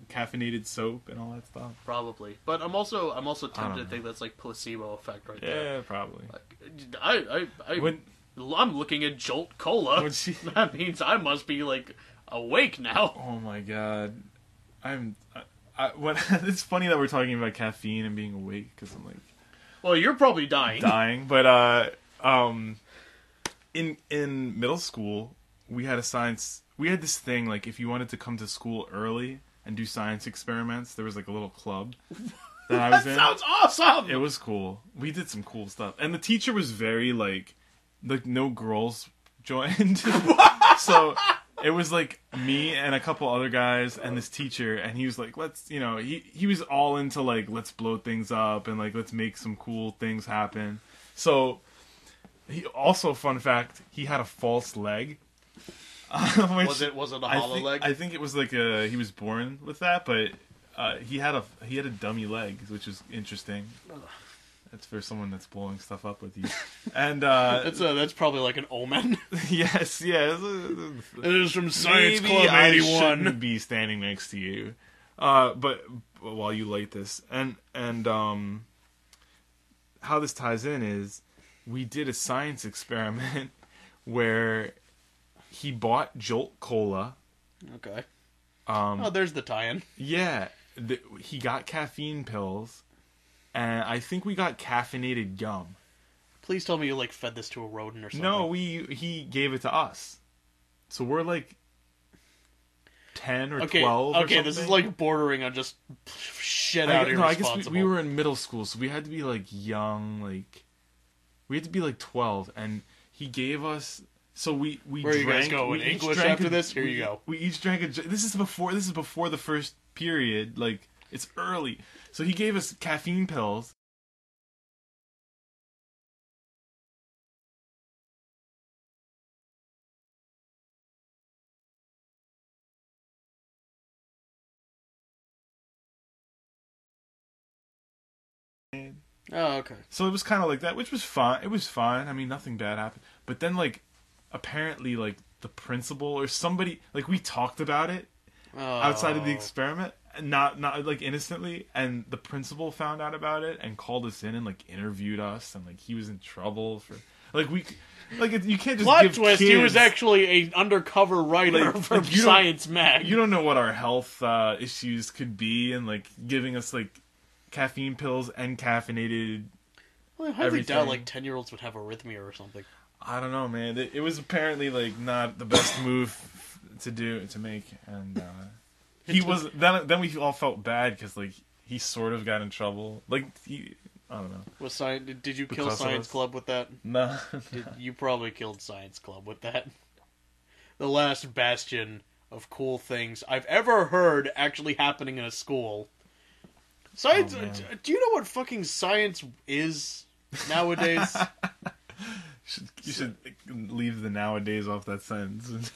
caffeinated soap and all that stuff? Probably, but I'm also tempted to think that's like placebo effect right there. Yeah, probably. Like, I'm looking at Jolt Cola. That means I must be like awake now. Oh my god, it's funny that we're talking about caffeine and being awake because I'm like, well, you're probably dying. But in middle school we had this thing like if you wanted to come to school early and do science experiments, there was like a little club that I was in. That sounds awesome! It was cool. We did some cool stuff. And the teacher was very like no girls joined. So it was like me and a couple other guys and this teacher, and he was like, he was all into like, let's blow things up and like, let's make some cool things happen. So fun fact, he had a false leg. Was it a hollow leg? I think it was like he was born with that, but he had a dummy leg, which is interesting. That's for someone that's blowing stuff up with you, and that's probably like an omen. Yes, yeah. It is from Science Club 81. I shouldn't be standing next to you, but while you light this, and how this ties in is we did a science experiment where he bought Jolt Cola. Okay. There's the tie-in. Yeah. He got caffeine pills, and I think we got caffeinated gum. Please tell me you, like, fed this to a rodent or something. No, he gave it to us. So we're, like, 10 or 12 or something. This is, like, bordering on just shit out irresponsible. I guess we were in middle school, so we had to be, like, young, like... We had to be, like, 12, and he gave us... So we Where drank, are you guys going? English after this? Here you go. We each drank this is before the first period. Like, it's early. So he gave us caffeine pills. Oh, okay. So it was kind of like that, which was fine. It was fine. I mean, nothing bad happened. But then, like, apparently, like, the principal or somebody, like, we talked about it outside of the experiment, not like innocently, and the principal found out about it and called us in and like interviewed us, and like he was in trouble for you can't just plot give twist. Kids, he was actually an undercover writer from Science Mag. You don't know what our health issues could be, and like giving us like caffeine pills and caffeinated. Well, I highly doubt like 10-year-olds would have arrhythmia or something. I don't know, man. It was apparently like not the best move to make, and he was. Then we all felt bad because like he sort of got in trouble. Like I don't know. Did you kill Science Club with that? No. You probably killed Science Club with that. The last bastion of cool things I've ever heard actually happening in a school. Science. Do you know what fucking science is nowadays? You should leave the nowadays off that sentence.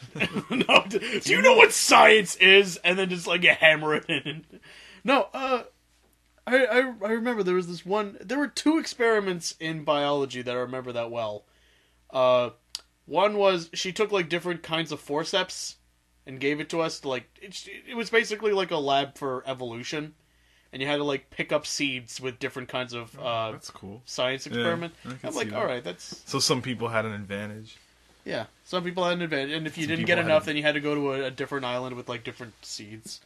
No, do you know what science is? And then just like you hammer it in. No, I remember there was this one. There were two experiments in biology that I remember that well. One was she took like different kinds of forceps and gave it to us. To, like it was basically like a lab for evolution, and you had to like pick up seeds with different kinds of that's cool science experiment. Yeah, I'm like, all right, that's so some people had an advantage. Yeah, some people had an advantage, and if you didn't get enough, then you had to go to a different island with like different seeds.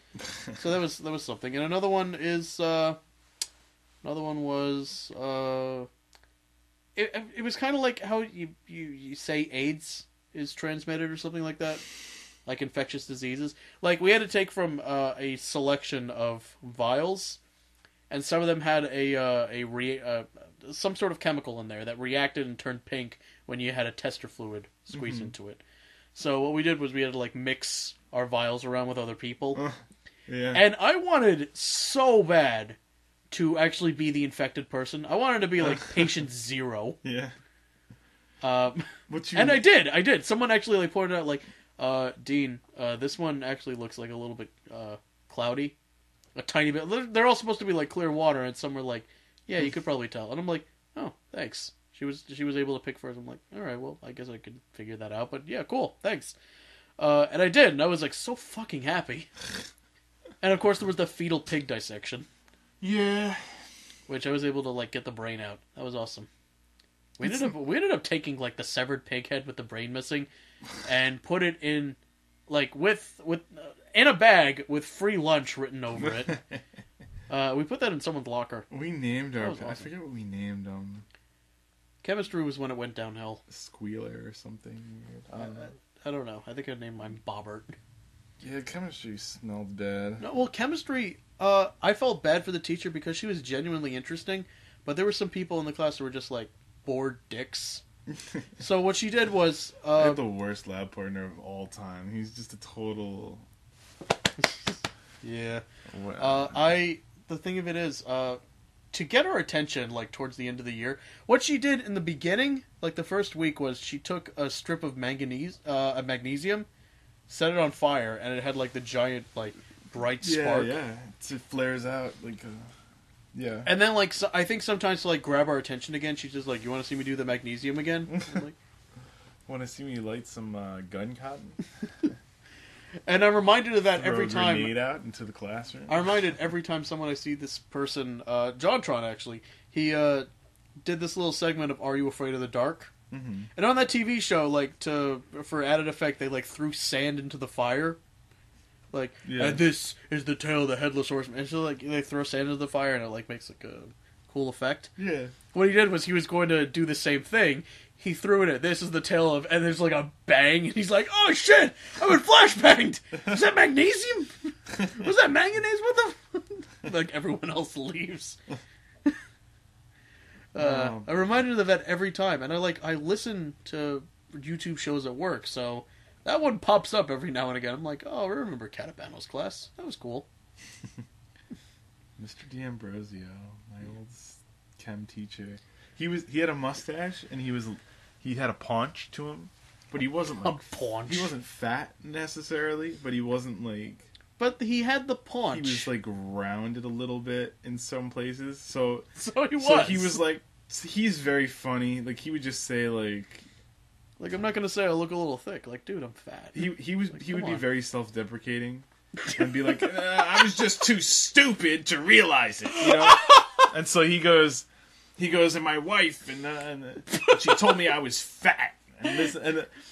So that was something. And another one was it was kind of like how you say AIDS is transmitted or something like that, like infectious diseases. Like we had to take from a selection of vials, and some of them had some sort of chemical in there that reacted and turned pink when you had a tester fluid squeezed into it. So what we did was we had to like mix our vials around with other people. Yeah. And I wanted so bad to actually be the infected person. I wanted to be like patient 0. Yeah. And I did. Someone actually like pointed out like, Dean, this one actually looks like a little bit cloudy. A tiny bit. They're all supposed to be like clear water, and some were like, yeah, you could probably tell. And I'm like, oh, thanks. She was able to pick first. I'm like, all right, well, I guess I could figure that out. But yeah, cool, thanks. And I did, and I was like so fucking happy. And of course, there was the fetal pig dissection. Yeah. Which I was able to like get the brain out. That was awesome. We ended up taking like the severed pig head with the brain missing, and put it in, like with in a bag with free lunch written over it. We put that in someone's locker. We named our... Awesome. I forget what we named them. Chemistry was when it went downhill. Squealer or something weird. I don't know. I think I named mine Bobbert. Yeah, chemistry smelled bad. No, well, chemistry... I felt bad for the teacher because she was genuinely interesting, but there were some people in the class who were just, like, bored dicks. So what she did was... I had the worst lab partner of all time. He's just a total... Yeah. The thing of it is, to get our attention, like, towards the end of the year, what she did in the beginning, like, the first week, was she took a strip of magnesium, set it on fire, and it had, like, the giant, like, bright spark. Yeah. It flares out, like, yeah. And then, like, so, I think sometimes to, like, grab our attention again, she's just like, you want to see me do the magnesium again? I'm like, want to see me light some gun cotton? And I'm reminded of that Throw every time. A grenade out into the classroom. I'm reminded every time someone I see this person, JonTron actually, he did this little segment of Are You Afraid of the Dark? Mm-hmm. And on that TV show, like for added effect, they like threw sand into the fire. Like, and this is the tale of the Headless Horseman. And so like they throw sand into the fire and it like makes like a cool effect. Yeah. What he did was he was going to do the same thing. He threw it at This is the tale of, and there's like a bang, and he's like, oh shit, I've been flashbanged! Was that magnesium? Was that manganese? What the Like, everyone else leaves. I'm reminded of that every time, and I listen to YouTube shows at work, so that one pops up every now and again. I'm like, oh, I remember Catabano's class. That was cool. Mr. D'Ambrosio, my old chem teacher. He had a mustache, and he had a paunch to him, but he wasn't like a paunch. He wasn't fat necessarily, but he wasn't like. But he had the paunch. He was like rounded a little bit in some places, so he was. So he was like, he's very funny. Like he would just say like I'm not gonna say I look a little thick. Like, dude, I'm fat. He would be very self-deprecating and be like, I was just too stupid to realize it, you know. And so he goes, and my wife, and she told me I was fat.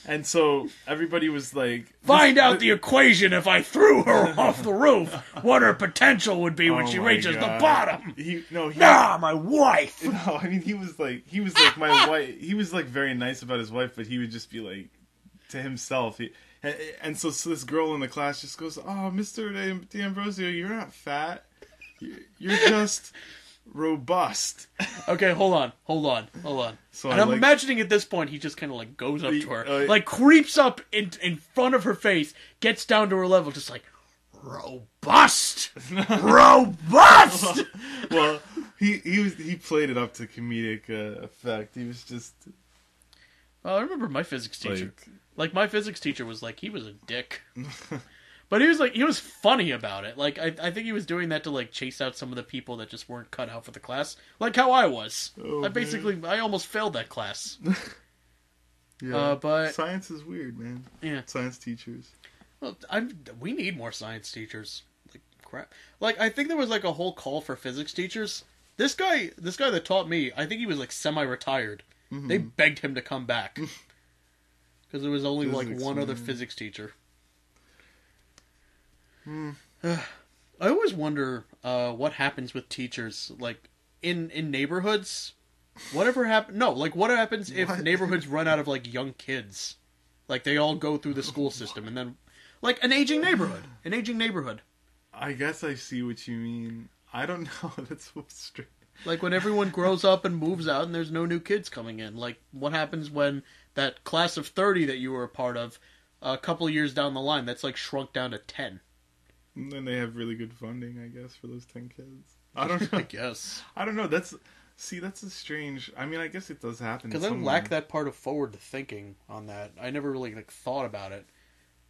And so everybody was like... Find out the equation if I threw her off the roof. What her potential would be when she reaches the bottom. My wife! No, I mean, he was like my wife. He was like very nice about his wife, but he would just be like, to himself. And so this girl in the class just goes, oh, Mr. D'Ambrosio, you're not fat. You're just... robust. Okay, hold on. So and I'm imagining at this point he just kind of like goes up to her, like creeps up in front of her face, gets down to her level, just like robust. Well, he played it up to comedic effect. He was just Oh, I remember my physics teacher. Like my physics teacher was like, he was a dick. But he was funny about it. Like, I think he was doing that to, like, chase out some of the people that just weren't cut out for the class. Like how I was. Oh, I almost failed that class. Yeah, but science is weird, man. Yeah. Science teachers. Well, we need more science teachers. Like, crap. Like, I think there was, like, a whole call for physics teachers. This guy that taught me, I think he was, like, semi-retired. Mm-hmm. They begged him to come back. Because there was only, like, one other physics teacher. I always wonder what happens with teachers, like in neighborhoods. Whatever happen? No, like what happens if neighborhoods run out of like young kids? Like they all go through the school system, and then like an aging neighborhood. I guess I see what you mean. I don't know. That's so strange. Like when everyone grows up and moves out, and there's no new kids coming in. Like what happens when that class of 30 that you were a part of, a couple of years down the line, that's like shrunk down to 10. And then they have really good funding, I guess, for those 10 kids. I don't know. I guess. I don't know. That's a strange... I mean, I guess it does happen. Because I lack that part of forward thinking on that. I never really like thought about it.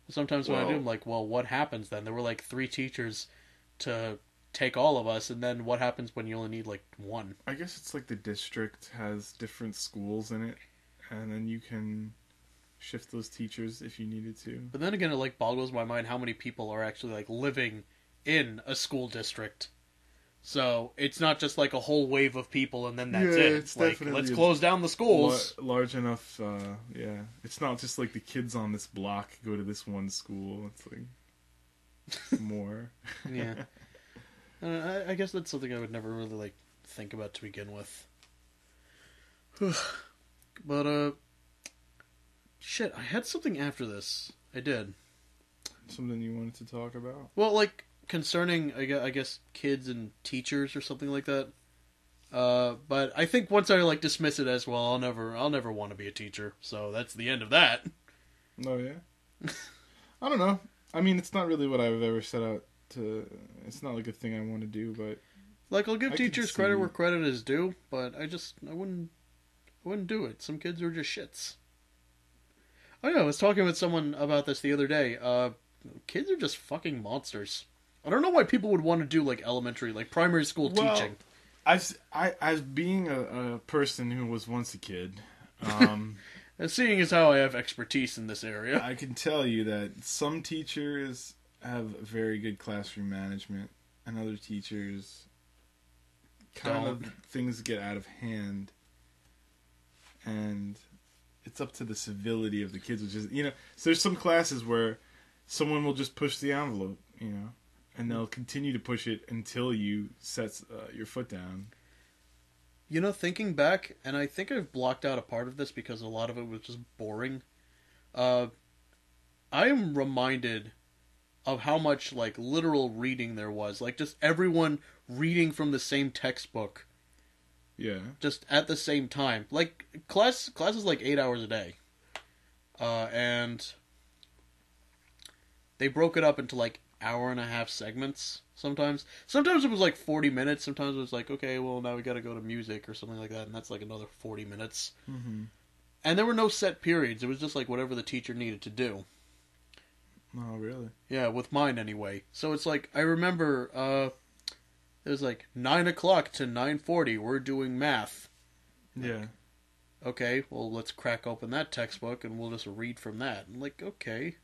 Sometimes when I do, I'm like, well, what happens then? There were like 3 teachers to take all of us, and then what happens when you only need like 1? I guess it's like the district has different schools in it, and then you can shift those teachers if you needed to. But then again, it like boggles my mind how many people are actually like living in a school district. So it's not just like a whole wave of people and then that's it. It's like, let's close down the schools. Large enough, yeah. It's not just like the kids on this block go to this one school. It's like more. Yeah. I guess that's something I would never really like think about to begin with. But shit, I had something after this. I did. Something you wanted to talk about? Well, like concerning, I guess, kids and teachers or something like that. But I think once I like dismiss it as well, I'll never want to be a teacher. So that's the end of that. Oh yeah. I don't know. I mean, it's not really what I've ever set out to. It's not like a thing I want to do, but like I'll give teachers credit where credit is due, but I wouldn't do it. Some kids are just shits. Oh yeah, I was talking with someone about this the other day. Kids are just fucking monsters. I don't know why people would want to do like elementary, like primary school teaching. As being a person who was once a kid, and seeing as how I have expertise in this area, I can tell you that some teachers have very good classroom management, and other teachers things get out of hand, and it's up to the civility of the kids, which is, so there's some classes where someone will just push the envelope, and they'll continue to push it until you set your foot down. Thinking back, and I think I've blocked out a part of this because a lot of it was just boring. I am reminded of how much, like, literal reading there was. Like, just everyone reading from the same textbook. Yeah. Just at the same time. Like, class is like 8 hours a day. And they broke it up into, like, hour-and-a-half segments sometimes. Sometimes it was, like, 40 minutes. Sometimes it was like, okay, well, now we gotta go to music or something like that, and that's, like, another 40 minutes. Mm-hmm. And there were no set periods. It was just, like, whatever the teacher needed to do. Oh, really? Yeah, with mine anyway. So it's like, I remember, it was like 9 o'clock to 9:40. We're doing math. Yeah. Okay, well, let's crack open that textbook and we'll just read from that. I'm like, okay.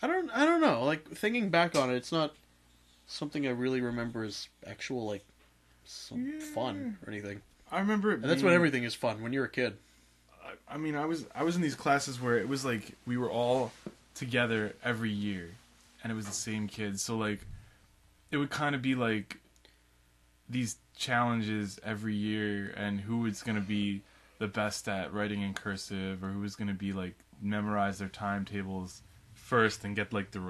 I don't know. Like, thinking back on it, it's not something I really remember as actual, like, fun or anything. I remember it and that's when everything is fun, when you're a kid. I mean, I was in these classes where it was like we were all together every year, and it was the same kids. So, like, it would kind of be like these challenges every year, and who was going to be the best at writing in cursive, or who was going to be, like, memorize their timetables first and get, like, the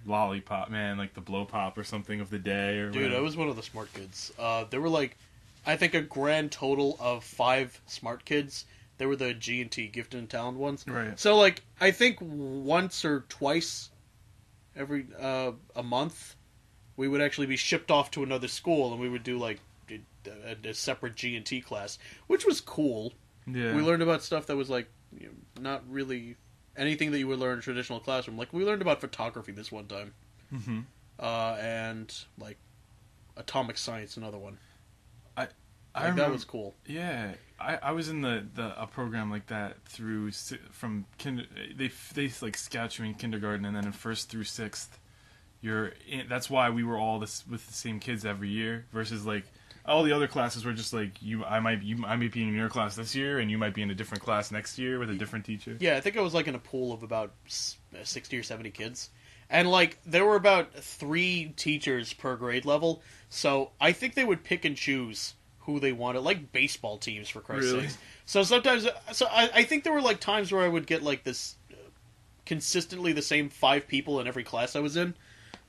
lollipop, like the blow pop or something of the day. Or dude, whatever. I was one of the smart kids. There were, like, I think a grand total of 5 smart kids. They were the G&T, gifted and talented ones. Right. So, like, I think once or twice every a month, we would actually be shipped off to another school, and we would do, like, a separate G&T class, which was cool. Yeah. We learned about stuff that was, like, not really anything that you would learn in a traditional classroom. Like, we learned about photography this one time. Mm-hmm. And, like, atomic science, another one. I Like, remember, that was cool. Yeah, I was in a program like that from they like scout you in kindergarten, and then in 1st through 6th, that's why we were all with the same kids every year versus like all the other classes were just like I might be in your class this year, and you might be in a different class next year with a different teacher. Yeah, I think I was like in a pool of about 60 or 70 kids. And, like, there were about 3 teachers per grade level, so I think they would pick and choose who they wanted, like baseball teams, for Christ's sakes. So sometimes, I think there were, like, times where I would get, like, this consistently the same 5 people in every class I was in,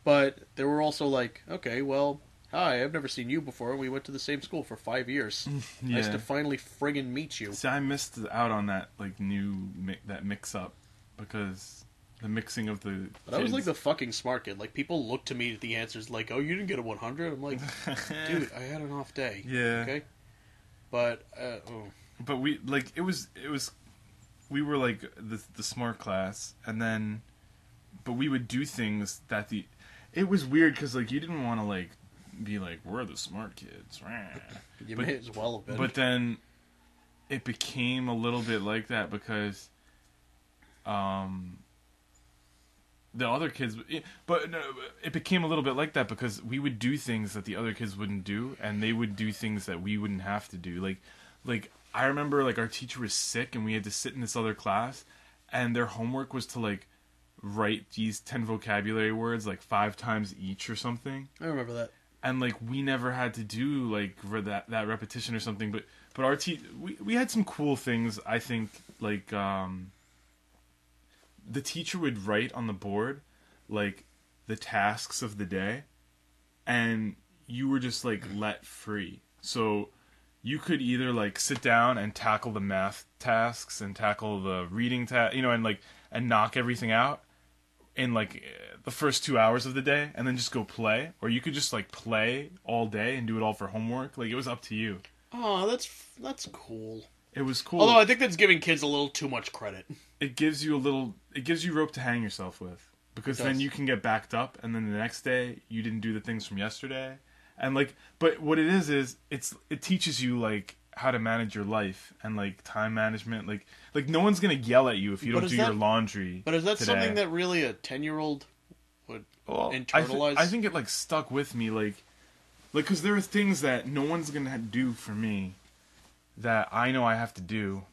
but there were also, like, okay, well, hi, I've never seen you before, we went to the same school for 5 years. Yeah. Nice to finally friggin' meet you. See, I missed out on that, like, that mix-up, because the mixing of the But I was like the fucking smart kid. Like, people look to me at the answers like, oh, you didn't get a 100? I'm like, dude, I had an off day. Yeah. Okay? But, But we, like, we were, like, the smart class, and then, but we would do things that it was weird, because, like, you didn't want to, like, be like, we're the smart kids. You may as well have been. But then, it became a little bit like that, because, the other kids, but no, it became a little bit like that because we would do things that the other kids wouldn't do, and they would do things that we wouldn't have to do. Like I remember, like, our teacher was sick, and we had to sit in this other class, and their homework was to, like, write these 10 vocabulary words, like, 5 times each or something. I remember that. And, like, we never had to do, like, that repetition or something, but our we had some cool things, I think, like, the teacher would write on the board, like, the tasks of the day, and you were just, like, let free. So you could either, like, sit down and tackle the math tasks and tackle the reading and knock everything out in, like, the first 2 hours of the day, and then just go play. Or you could just, like, play all day and do it all for homework. Like, it was up to you. Oh, that's cool. It was cool. Although I think that's giving kids a little too much credit. It gives you rope to hang yourself with, because then you can get backed up, and then the next day you didn't do the things from yesterday, and, like, but what it is it teaches you, like, how to manage your life and, like, time management. Like no one's gonna yell at you if you don't do your laundry. But is that today. something that really a 10-year-old would internalize? I think it, like, stuck with me, like, because there are things that no one's gonna do for me that I know I have to do.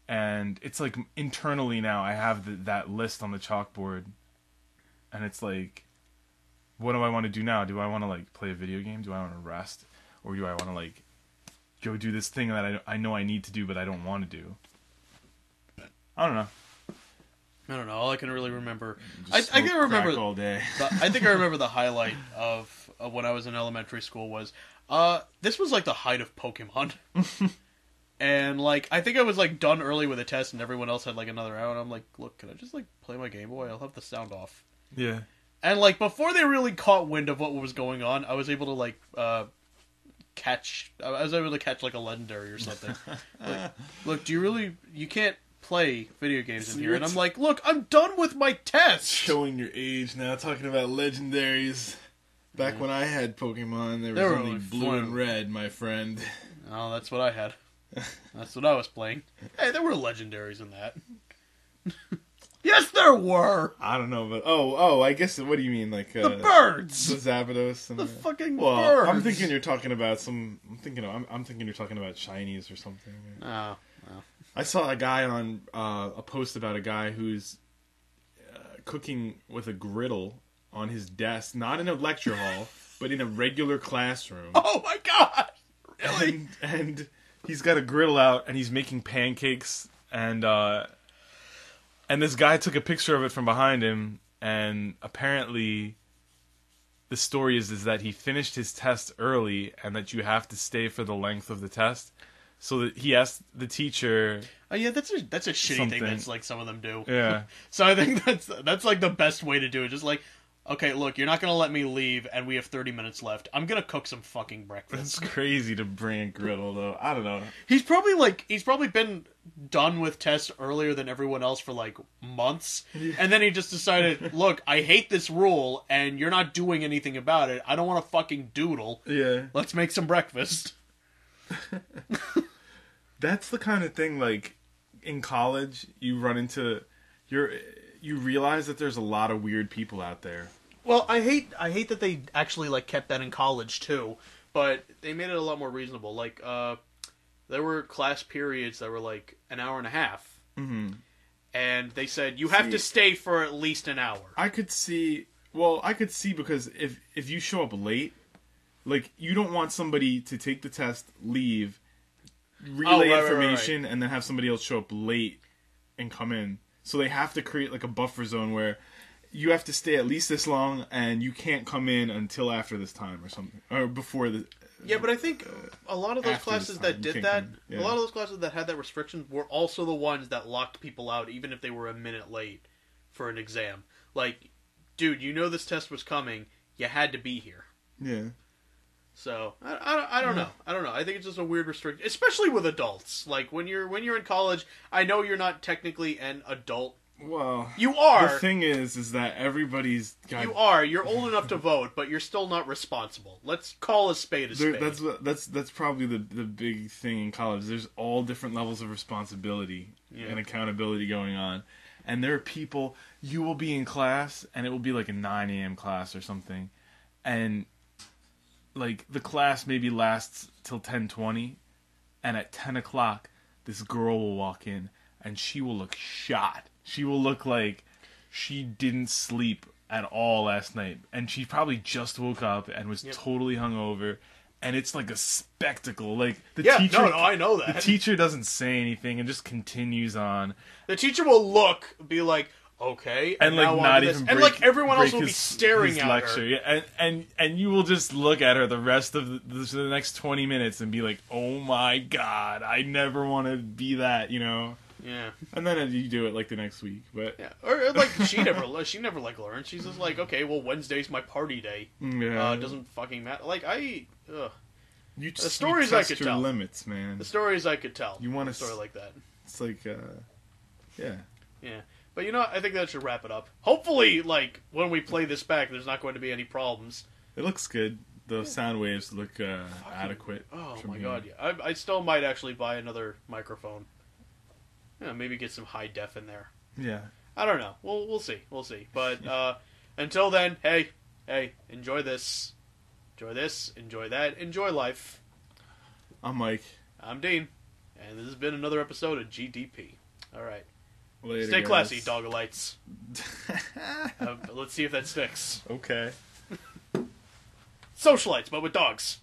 And it's like internally now I have that list on the chalkboard, and it's like, what do I want to do now? Do I want to, like, play a video game? Do I want to rest? Or do I want to, like, go do this thing that I know I need to do but I don't want to do? I don't know. All I can really remember, I can remember all day. I think I remember the highlight of when I was in elementary school was this was like the height of Pokemon. And, like, I think I was, like, done early with a test, and everyone else had, like, another hour, and I'm like, look, can I just, like, play my Game Boy? I'll have the sound off. Yeah. And, like, before they really caught wind of what was going on, I was able to, like, catch like, a legendary or something. Like, look, you can't play video games in here. And I'm like, look, I'm done with my test! Showing your age now, talking about legendaries. Back when I had Pokemon, there was only blue and red, my friend. Oh, that's what I had. That's what I was playing. Hey, there were legendaries in that. Yes, there were! I don't know, but... Oh, I guess... What do you mean, like... the birds! The Zapdos and the fucking birds! I'm thinking you're talking about I'm thinking you're talking about shinies or something. Oh, well. I saw a guy on... a post about a guy who's... cooking with a griddle on his desk, not in a lecture hall, but in a regular classroom. Oh my god! Really? And he's got a griddle out, and he's making pancakes, and this guy took a picture of it from behind him, and apparently the story is that he finished his test early, and that you have to stay for the length of the test. So that he asked the teacher... Oh yeah, that's a shitty something. thing that's, like, some of them do. Yeah. So I think that's like the best way to do it. Just like, okay, look, you're not gonna let me leave, and we have 30 minutes left. I'm gonna cook some fucking breakfast. That's crazy to bring a griddle, though. I don't know. He's probably been done with tests earlier than everyone else for like months, and then he just decided, look, I hate this rule, and you're not doing anything about it. I don't want to fucking doodle. Yeah. Let's make some breakfast. That's the kind of thing, like, in college, you run into... You realize that there's a lot of weird people out there. Well, I hate that they actually, like, kept that in college, too. But they made it a lot more reasonable. Like, there were class periods that were, like, an hour and a half. Mm-hmm. And they said, you have to stay for at least an hour. I could see... Well, I could see because if you show up late, like, you don't want somebody to take the test, leave, relay information, and then have somebody else show up late and come in. So they have to create, like, a buffer zone where you have to stay at least this long, and you can't come in until after this time or something. Or before the... Yeah, but I think a lot of those classes that did that, a lot of those classes that had that restriction were also the ones that locked people out, even if they were a minute late for an exam. Like, dude, you know this test was coming, you had to be here. Yeah. So, I don't know. I don't know. I think it's just a weird restriction, especially with adults. Like, when you're in college, I know you're not technically an adult. Well, you are. The thing is that everybody's got... You are. You're old enough to vote, but you're still not responsible. Let's call a spade a spade. That's probably the big thing in college. There's all different levels of responsibility and accountability going on. And there are people, you will be in class, and it will be like a 9 a.m. class or something, and... like, the class maybe lasts till 10:20, and at 10 o'clock, this girl will walk in, and she will look shot. She will look like she didn't sleep at all last night, and she probably just woke up and was totally hungover, and it's like a spectacle. Like, the teacher... no, I know that. The teacher doesn't say anything and just continues on. The teacher will look, be like... Okay, and like not even break, and like everyone else will his, be staring at lecture. her. Yeah, and you will just look at her the rest of the next 20 minutes and be like, oh my god, I never want to be that, you know. Yeah. And then you do it like the next week, but or like she never like learns. She's just like, okay, well, Wednesday's my party day. Yeah. It doesn't fucking matter. Like the stories I could tell. Limits, man. The stories I could tell. You want a story like that? It's like, yeah. But, you know, I think that should wrap it up. Hopefully, like, when we play this back, there's not going to be any problems. It looks good. The sound waves look adequate. Oh, my God, yeah. I still might actually buy another microphone. Yeah, maybe get some high def in there. Yeah. I don't know. We'll see. We'll see. But until then, hey, enjoy this. Enjoy this. Enjoy that. Enjoy life. I'm Mike. I'm Dean. And this has been another episode of GDP. All right. Later, Stay guys. classy, dog-alites. Let's see if that sticks. Okay. Socialites, but with dogs.